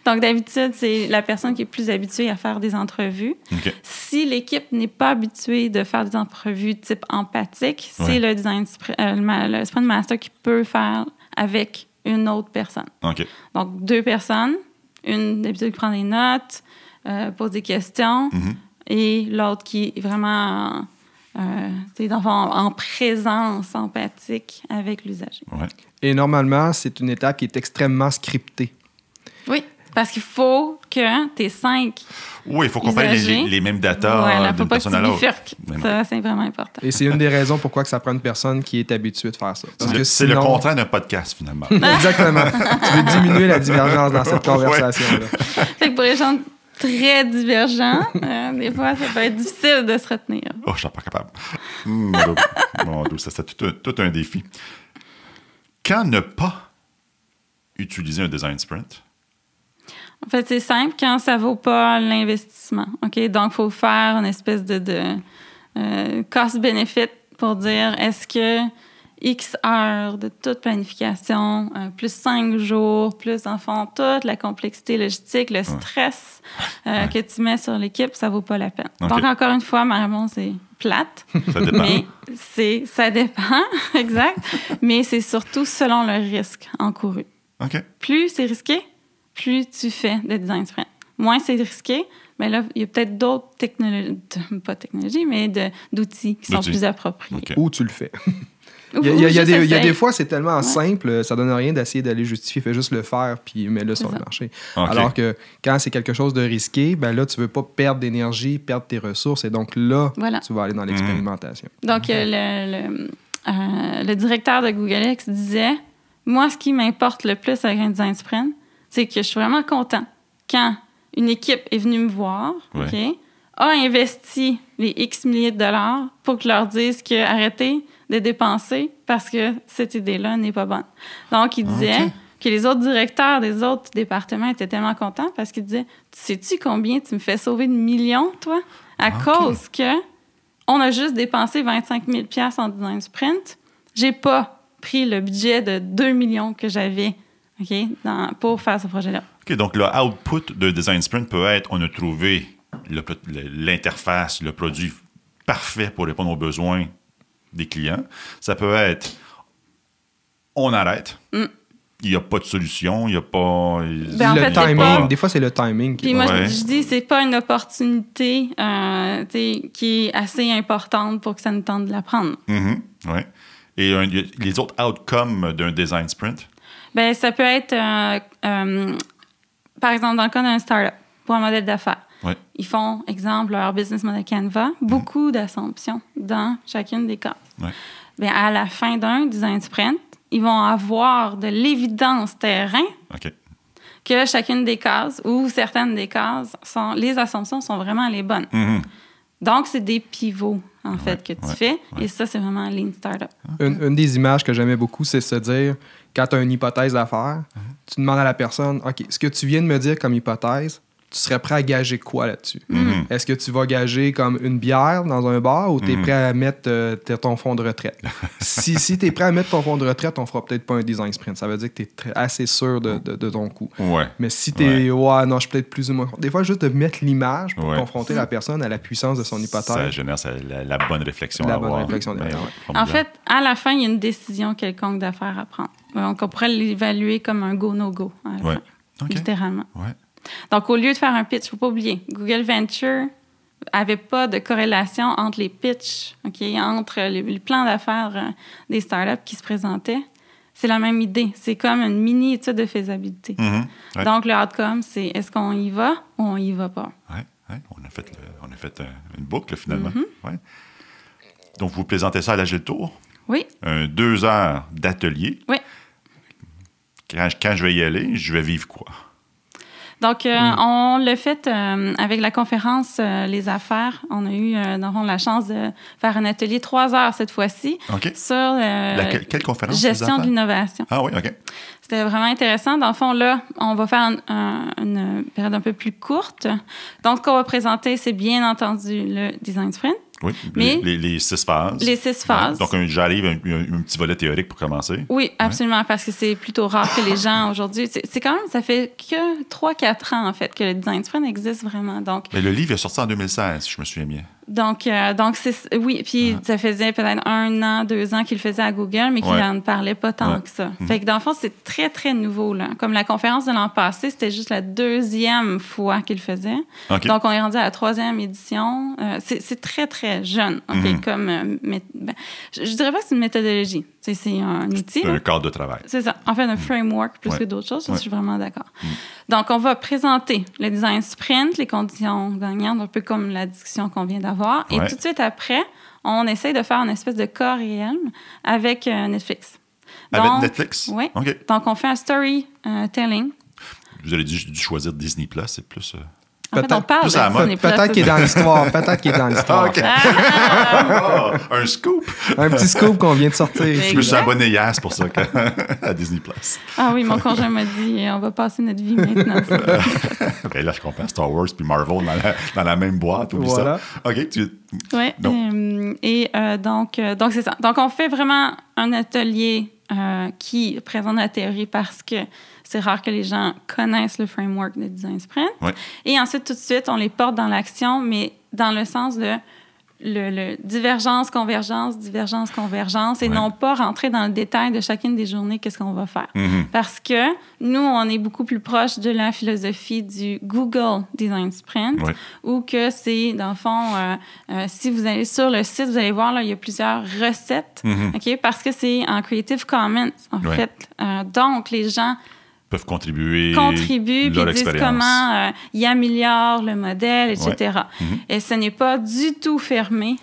Donc, d'habitude, c'est la personne qui est plus habituée à faire des entrevues. Okay. Si l'équipe n'est pas habituée de faire des entrevues type empathique, c'est le le Sprint Master qui peut faire avec une autre personne. Okay. Donc, 2 personnes, une d'habitude qui prend des notes, pose des questions, et l'autre qui est vraiment... en présence empathique avec l'usager. Ouais. Et normalement, c'est une étape qui est extrêmement scriptée. Oui, parce qu'il faut que tes 5 oui, il faut qu'on prenne les mêmes data d'une personne à l'autre. Ça, c'est vraiment important. Et c'est une des raisons pourquoi que ça prend une personne qui est habituée de faire ça. C'est le contraire d'un podcast, finalement. Exactement. Tu veux diminuer la divergence dans cette conversation-là. Fait que pour les gens très divergents, des fois, ça peut être difficile de se retenir. Oh, je ne suis pas capable. Mon Dieu, ça, c'est tout un défi. Quand ne pas utiliser un design sprint? En fait, c'est simple, quand ça ne vaut pas l'investissement. OK? Donc, il faut faire une espèce de cost-benefit pour dire est-ce que X heures de toute planification, plus 5 jours, plus, en fond, toute la complexité logistique, le stress que tu mets sur l'équipe, ça ne vaut pas la peine. Okay. Donc, encore une fois, ma réponse est plate. Ça dépend. Mais ça dépend, exact. Mais c'est surtout selon le risque encouru. Okay. Plus c'est risqué, plus tu fais de design sprint. Moins c'est risqué, mais là, il y a peut-être d'autres technologies, pas technologies, mais d'outils qui sont plus appropriés. Okay. Ou tu le fais. Il y a des fois, c'est tellement simple, ça donne rien d'essayer d'aller justifier. Fais juste le faire, puis mets-le sur le marché. Okay. Alors que quand c'est quelque chose de risqué, ben là, tu veux pas perdre d'énergie, perdre tes ressources, et donc là, tu vas aller dans l'expérimentation. Donc, le directeur de Google X disait, moi, ce qui m'importe le plus avec un design sprint, c'est que je suis vraiment content quand une équipe est venue me voir, a investi les X milliers de dollars pour que je leur dise que arrêtez de dépenser parce que cette idée-là n'est pas bonne. Donc, il disait que les autres directeurs des autres départements étaient tellement contents parce qu'ils disaient « Sais-tu combien tu me fais sauver de millions, toi? À cause que on a juste dépensé 25 000 $ en design sprint. J'ai pas pris le budget de 2 millions que j'avais pour faire ce projet-là. » OK, donc le output de design sprint peut être on a trouvé l'interface, le produit parfait pour répondre aux besoins des clients. Ça peut être on arrête. Il n'y a pas de solution, il n'y a pas... le timing, des fois, c'est le timing. Puis moi, je dis, c'est pas une opportunité qui est assez importante pour que ça nous tente de la prendre. Oui. Et les autres outcomes d'un design sprint? Bien, ça peut être, par exemple, dans le cas d'un startup, pour un modèle d'affaires. Ouais. Ils font, exemple, leur business model Canva, beaucoup d'assumptions dans chacune des cases. Ouais. Bien, à la fin d'un design sprint, ils vont avoir de l'évidence terrain que chacune des cases ou certaines des cases, les assumptions sont vraiment les bonnes. Donc, c'est des pivots, en fait, que tu fais. Et ça, c'est vraiment Lean Startup. Une des images que j'aimais beaucoup, c'est se dire, quand tu as une hypothèse à faire, tu demandes à la personne, OK, ce que tu viens de me dire comme hypothèse, tu serais prêt à gager quoi là-dessus? Est-ce que tu vas gager comme une bière dans un bar ou tu es prêt à mettre ton fonds de retraite? si tu es prêt à mettre ton fonds de retraite, on fera peut-être pas un design sprint. Ça veut dire que tu es assez sûr de ton coût. Ouais. Mais si tu es, non, je suis peut-être plus ou moins... Des fois, juste de mettre l'image pour confronter la personne à la puissance de son hypothèse. Ça génère la bonne réflection à avoir. La bonne réflexion derrière, En fait, à la fin, il y a une décision quelconque d'affaires à prendre. Donc, on pourrait l'évaluer comme un go-no-go, littéralement. Ouais. Donc, au lieu de faire un pitch, il ne faut pas oublier, Google Venture n'avait pas de corrélation entre les pitchs, entre les plans d'affaires des startups qui se présentaient. C'est la même idée. C'est comme une mini-étude de faisabilité. Donc, le outcome, c'est est-ce qu'on y va ou on y va pas? Oui. On a fait une boucle, finalement. Ouais. Donc, vous présentez ça à l'Agile Tour? Oui. 2 heures d'atelier. Oui. Quand je vais y aller, je vais vivre quoi? Donc, on l'a fait avec la conférence Les Affaires. On a eu, dans le fond, la chance de faire un atelier 3 heures cette fois-ci sur quelle conférence? Gestion de l'innovation. Ah oui, OK. C'était vraiment intéressant. Dans le fond, là, on va faire une période un peu plus courte. Donc, ce qu'on va présenter, c'est bien entendu le design sprint. Oui, mais les 6 phases. Les 6 phases. Donc, j'arrive un petit volet théorique pour commencer. Oui, absolument, parce que c'est plutôt rare que les gens aujourd'hui... C'est quand même, ça fait que 3-4 ans, en fait, que le design sprint existe vraiment. Donc, mais le livre est sorti en 2016, si je me souviens bien. Donc oui, puis ça faisait peut-être 1 an, 2 ans qu'il le faisait à Google, mais qu'il n'en parlait pas tant que ça. Fait que dans le fond, c'est très, très nouveau, là. Comme la conférence de l'an passé, c'était juste la 2e fois qu'il le faisait. Okay. Donc, on est rendu à la 3e édition. C'est très, très jeune, comme... je dirais pas que c'est une méthodologie. C'est un outil. C'est un cadre de travail. C'est ça. En fait, un framework plus que d'autres choses. Je suis vraiment d'accord. Donc, on va présenter le design sprint, les conditions gagnantes, un peu comme la discussion qu'on vient d'avoir. Et tout de suite après, on essaie de faire une espèce de cas réel avec Netflix. Avec Netflix? Oui. Okay. Donc, on fait un storytelling. Vous avez dû choisir Disney+, c'est plus... En fait, on parle de peut-être qu'il est dans l'histoire. Peut-être qu'il est dans l'histoire. Okay. Un scoop. Un petit scoop qu'on vient de sortir. Je me suis abonné hier, c'est pour ça, à Disney+. Ah oui, mon conjoint m'a dit, on va passer notre vie maintenant. Ben là, je comprends. Star Wars puis Marvel dans la même boîte. Oublie ça. OK. Oui. Donc, c'est ça. Donc, on fait vraiment un atelier qui présente la théorie parce que c'est rare que les gens connaissent le framework de design sprint. Oui. Et ensuite, tout de suite, on les porte dans l'action, mais dans le sens de divergence, convergence, divergence, convergence, et non pas rentrer dans le détail de chacune des journées, qu'est-ce qu'on va faire. Parce que nous, on est beaucoup plus proche de la philosophie du Google Design Sprint, ou que c'est, dans le fond, si vous allez sur le site, vous allez voir, là, il y a plusieurs recettes, OK? Parce que c'est en Creative Commons, en fait. Donc, les gens... peuvent contribuer puis disent comment ils améliorent le modèle, etc. Et ce n'est pas du tout fermé.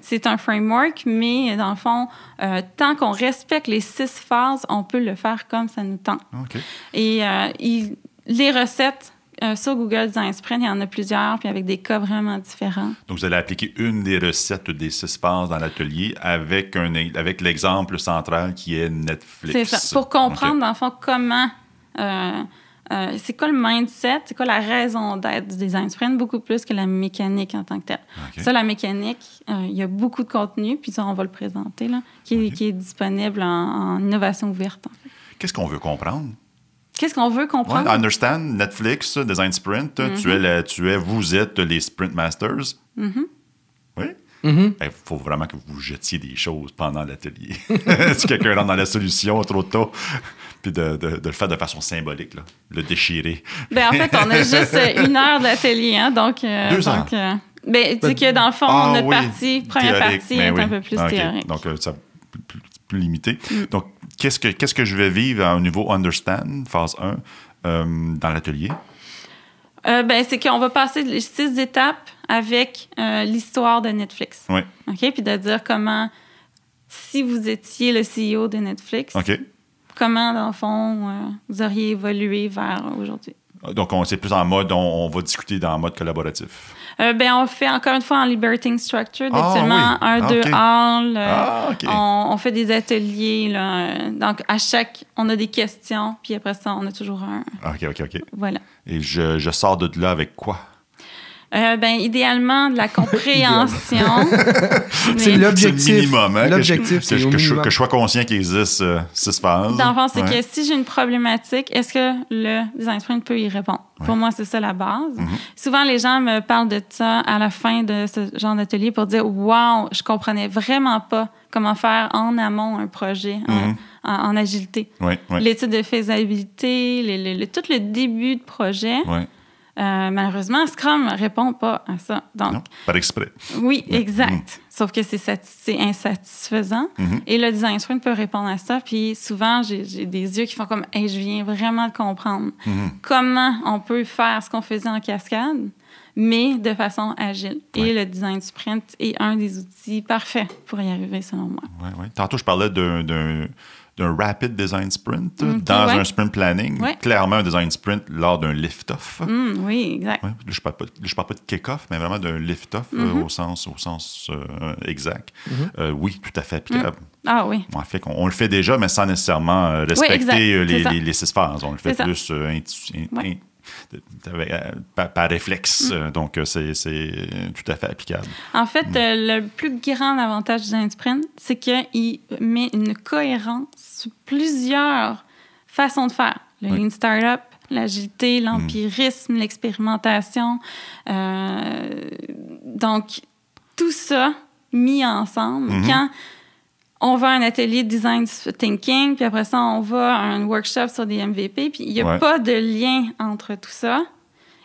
C'est un framework, mais dans le fond, tant qu'on respecte les 6 phases, on peut le faire comme ça nous tente. Okay. Et les recettes sur Google Design Sprint, il y en a plusieurs, puis avec des cas vraiment différents. Donc, vous allez appliquer une des recettes des 6 phases dans l'atelier avec l'exemple central qui est Netflix. C'est ça. Pour comprendre, dans le fond, comment... c'est quoi le mindset, c'est quoi la raison d'être du design sprint, beaucoup plus que la mécanique en tant que telle. Okay. Ça, la mécanique, il y a beaucoup de contenu, puis ça, on va le présenter, là, qui est disponible en innovation ouverte. En fait. Qu'est-ce qu'on veut comprendre? Qu'est-ce qu'on veut comprendre? Understand, Netflix, Design Sprint, vous êtes les Sprint Masters. Oui? Il faut vraiment que vous jetiez des choses pendant l'atelier. Si quelqu'un rentre dans la solution trop tôt, puis de le faire de façon symbolique, là, le déchirer. En fait, on a juste 1 heure d'atelier, hein, donc... 2 heures? Tu sais que dans le fond, notre première partie est un peu plus théorique. Donc, ça plus limité. Donc, qu'est-ce que je vais vivre au niveau Understand, phase 1, dans l'atelier? C'est qu'on va passer les 6 étapes avec l'histoire de Netflix. Oui. OK? Puis de dire comment, si vous étiez le CEO de Netflix, comment, dans le fond, vous auriez évolué vers aujourd'hui. Donc, c'est plus en mode, on va discuter dans le mode collaboratif. On fait encore une fois en liberating structure, actuellement 1-2 halls. On fait des ateliers. Là, donc, on a des questions, puis après ça, on a toujours un. OK. Voilà. Et je sors de là avec quoi? Idéalement, de la compréhension. C'est l'objectif. C'est le minimum. Hein, l'objectif, que je sois conscient qu'il existe 6 phases. Dans le fond, c'est que si j'ai une problématique, est-ce que le design sprint peut y répondre? Pour moi, c'est ça la base. Souvent, les gens me parlent de ça à la fin de ce genre d'atelier pour dire « Wow, je comprenais vraiment pas comment faire en amont un projet en agilité. » L'étude de faisabilité, tout le début de projet. Malheureusement, Scrum ne répond pas à ça. Donc, non, par exprès. Oui, exact. Sauf que c'est insatisfaisant. Et le design sprint peut répondre à ça. Puis souvent, j'ai des yeux qui font comme « Hey, je viens vraiment de comprendre comment on peut faire ce qu'on faisait en cascade, mais de façon agile. » Et le design sprint est un des outils parfaits pour y arriver, selon moi. Oui. Tantôt, je parlais d'un rapid design sprint dans un sprint planning. Clairement, un design sprint lors d'un lift-off. Oui, exact. Là, je ne parle pas de kick-off, mais vraiment d'un lift-off au sens exact. Oui, tout à fait applicable. Ah oui. En fait, on le fait déjà, mais sans nécessairement respecter les 6 phases. On le fait plus par réflexe. Donc, c'est tout à fait applicable. En fait, le plus grand avantage du design sprint, c'est qu'il met une cohérence sur plusieurs façons de faire. Le Lean Startup, l'agilité, l'empirisme, l'expérimentation. Donc, tout ça mis ensemble. Quand on va à un atelier de design thinking, puis après ça, on va à un workshop sur des MVP, puis il n'y a pas de lien entre tout ça.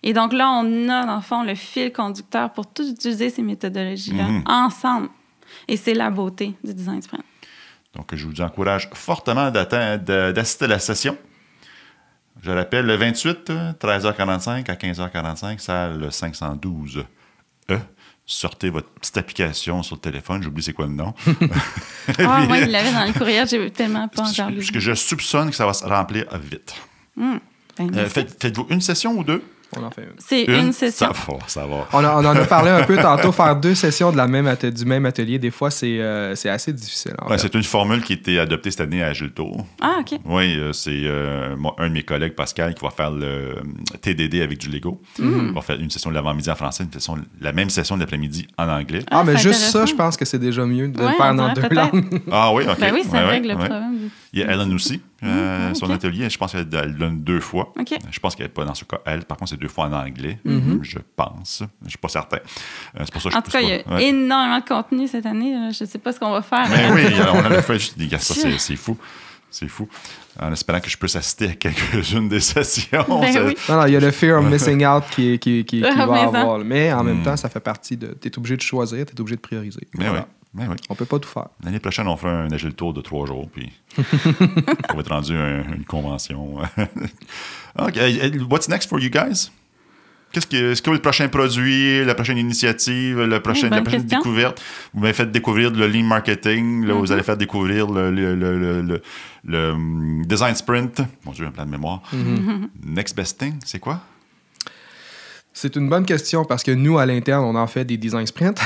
Et donc là, on a, dans le fond, le fil conducteur pour tout utiliser ces méthodologies-là ensemble. Et c'est la beauté du design sprint. Donc, je vous encourage fortement d'assister à la session. Je rappelle, le 28, 13h45 à 15h45, salle 512 E. Sortez votre petite application sur le téléphone. J'oublie c'est quoi le nom. Moi, il l'avait dans le courriel. J'ai tellement pas encore lu. Parce que je soupçonne que ça va se remplir vite. Faites-vous une session ou deux? On en fait une. C'est une session. Ça va. On en a parlé un peu tantôt. Faire 2 sessions du même atelier, des fois, c'est assez difficile. C'est une formule qui a été adoptée cette année à Agiltour. Ah, OK. Oui, c'est un de mes collègues, Pascal, qui va faire le TDD avec du Lego. Il va faire une session de l'avant-midi en français, la même session de l'après-midi en anglais. Mais juste ça, je pense que c'est déjà mieux de le faire dans 2 langues. Ah oui, OK. Ben oui, ça règle le problème. Il y a Ellen aussi, son atelier. Je pense qu'elle donne 2 fois. Okay. Je pense qu'elle n'est pas dans ce cas. Elle, par contre, c'est 2 fois en anglais. Je pense. Je ne suis pas certain. C'est pour ça que en tout cas, il y a énormément de contenu cette année. Je ne sais pas ce qu'on va faire. Mais oui, on en a fait juste des gars. Ça, c'est fou. C'est fou. En espérant que je puisse assister à quelques-unes des sessions. Oui. Non, il y a le fear of missing out qui va avoir. Mais en même temps, ça fait partie de... Tu es obligé de choisir, tu es obligé de prioriser. Mais voilà. Oui. On peut pas tout faire. L'année prochaine, on fait un Agiltour de 3 jours, puis on va être rendu une convention. OK. What's next for you guys? Est-ce que le prochain produit, la prochaine initiative, la prochaine découverte? Vous m'avez fait découvrir le Lean Marketing. Là, vous allez faire découvrir le Design Sprint. Mon Dieu, un plan de mémoire. Next best thing, c'est quoi? C'est une bonne question parce que nous, à l'interne, on en fait des design sprints.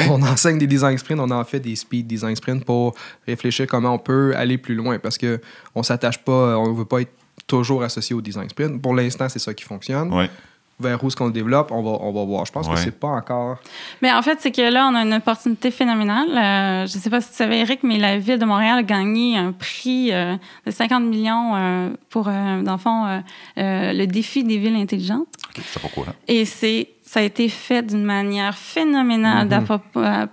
On enseigne des design sprints, on en fait des speed design sprints pour réfléchir comment on peut aller plus loin parce qu'on ne s'attache pas, on ne veut pas être toujours associé au design sprint. Pour l'instant, c'est ça qui fonctionne. Vers où est-ce qu'on le développe, on va voir. Je pense que c'est pas encore... Mais en fait, c'est que là, on a une opportunité phénoménale. Je ne sais pas si tu savais, Eric, mais la Ville de Montréal a gagné un prix de 50 millions pour, dans le fond, le défi des villes intelligentes. OK, c'est pas courant. Et ça a été fait d'une manière phénoménale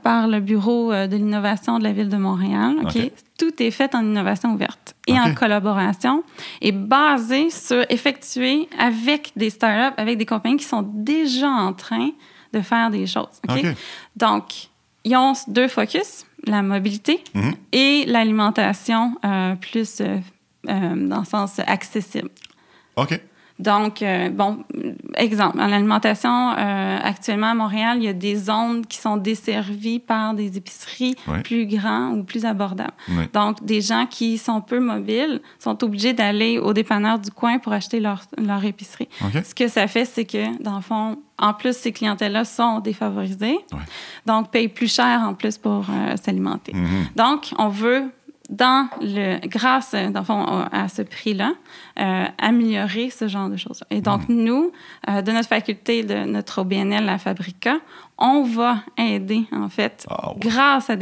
par le Bureau de l'innovation de la Ville de Montréal. Okay? Tout est fait en innovation ouverte et en collaboration et basé sur effectuer avec des startups, avec des compagnies qui sont déjà en train de faire des choses. Okay? Donc, ils ont 2 focus, la mobilité et l'alimentation plus dans le sens accessible. OK. Donc, exemple, en alimentation, actuellement à Montréal, il y a des zones qui sont desservies par des épiceries plus grandes ou plus abordables. Donc, des gens qui sont peu mobiles sont obligés d'aller au dépanneur du coin pour acheter leur épicerie. Ce que ça fait, c'est que, dans le fond, en plus, ces clientèles-là sont défavorisées, donc payent plus cher en plus pour s'alimenter. Donc, on veut... grâce, dans le fond, à ce prix-là, améliorer ce genre de choses. Et donc, nous, de notre faculté, de notre OBNL, la Fabrica, on va aider, en fait, grâce à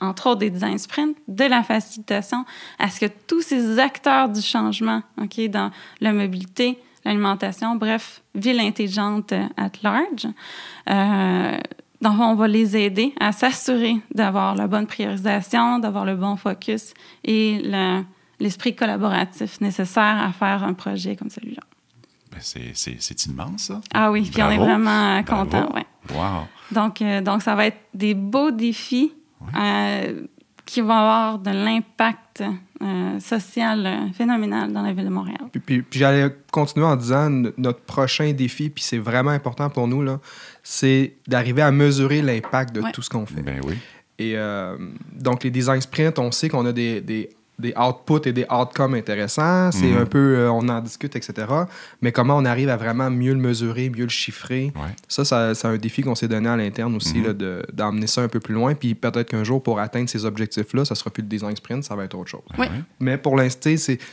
entre autres des design sprints, de la facilitation, à ce que tous ces acteurs du changement, dans la mobilité, l'alimentation, bref, ville intelligente at large, donc, on va les aider à s'assurer d'avoir la bonne priorisation, d'avoir le bon focus et l'esprit collaboratif nécessaire à faire un projet comme celui-là. Ben c'est immense, ça. Ah oui, puis on est vraiment contents. Wow. Donc, ça va être des beaux défis qui vont avoir de l'impact social phénoménal dans la Ville de Montréal. Puis j'allais continuer en disant, notre prochain défi, puis c'est vraiment important pour nous, là, c'est d'arriver à mesurer l'impact de tout ce qu'on fait. Ben oui. Et donc, les design sprints, on sait qu'on a des outputs et des outcomes intéressants. C'est un peu, on en discute, etc. Mais comment on arrive à vraiment mieux le mesurer, mieux le chiffrer, ça, c'est un défi qu'on s'est donné à l'interne aussi, là, d'emmener ça un peu plus loin. Puis peut-être qu'un jour, pour atteindre ces objectifs-là, ça ne sera plus le design sprint, ça va être autre chose. Mais pour l'instant,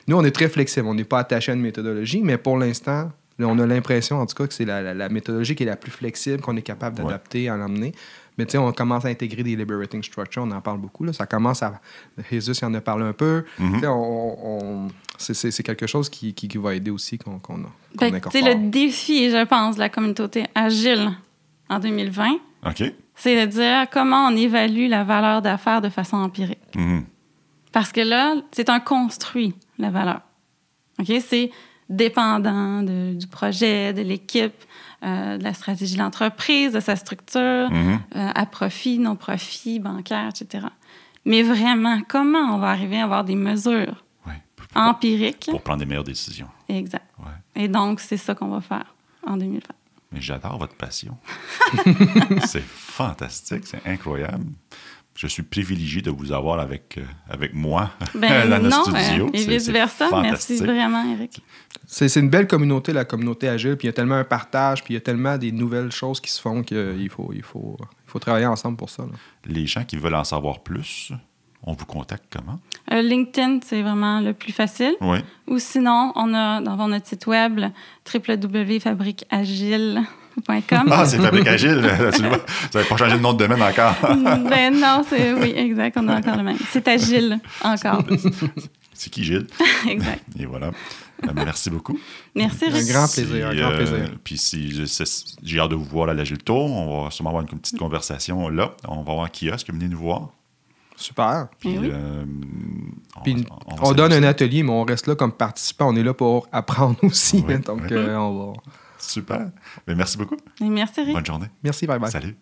nous, on est très flexible. On n'est pas attaché à une méthodologie, mais pour l'instant, On a l'impression, en tout cas, que c'est la méthodologie qui est la plus flexible, qu'on est capable d'adapter, à l'emmener. Mais tu sais, on commence à intégrer des liberating structures, on en parle beaucoup. Là. Ça commence à... Jesus y en a parlé un peu. C'est quelque chose qui va aider aussi qu'on incorpore. Le défi, je pense, de la communauté agile en 2020, c'est de dire comment on évalue la valeur d'affaires de façon empirique. Parce que là, c'est un construit, la valeur. C'est dépendant du projet, de l'équipe, de la stratégie de l'entreprise, de sa structure, à profit, non-profit, bancaire, etc. Mais vraiment, comment on va arriver à avoir des mesures empiriques pour prendre des meilleures décisions? Exact. Et donc, c'est ça qu'on va faire en 2020. Mais j'adore votre passion. C'est fantastique, c'est incroyable. Je suis privilégié de vous avoir avec moi dans notre studio. Et vice-versa. Merci vraiment, Éric. C'est une belle communauté, la communauté agile. Puis il y a tellement un partage, puis il y a tellement des nouvelles choses qui se font qu'il faut travailler ensemble pour ça. Là. Les gens qui veulent en savoir plus, on vous contacte comment? LinkedIn, c'est vraiment le plus facile. Oui. Ou sinon, on a dans notre site web www.fabriqueagile.com. Ah, c'est Fabrique Agile. Vous n'avez pas changé de nom de domaine encore. Non, oui, exact. On a encore le même. C'est Agile, encore. C'est qui, Gilles? Exact. Et voilà. Merci beaucoup. Merci, Rick. Un grand plaisir. Puis j'ai hâte de vous voir à l'Agile Tour. On va sûrement avoir une petite conversation là. On va avoir un kiosque. Venez nous voir. Super. Puis, on donne un atelier, mais on reste là comme participant. On est là pour apprendre aussi. Donc, on va... Super. Mais merci beaucoup. Et merci, Rick. Bonne journée. Merci, bye-bye. Salut.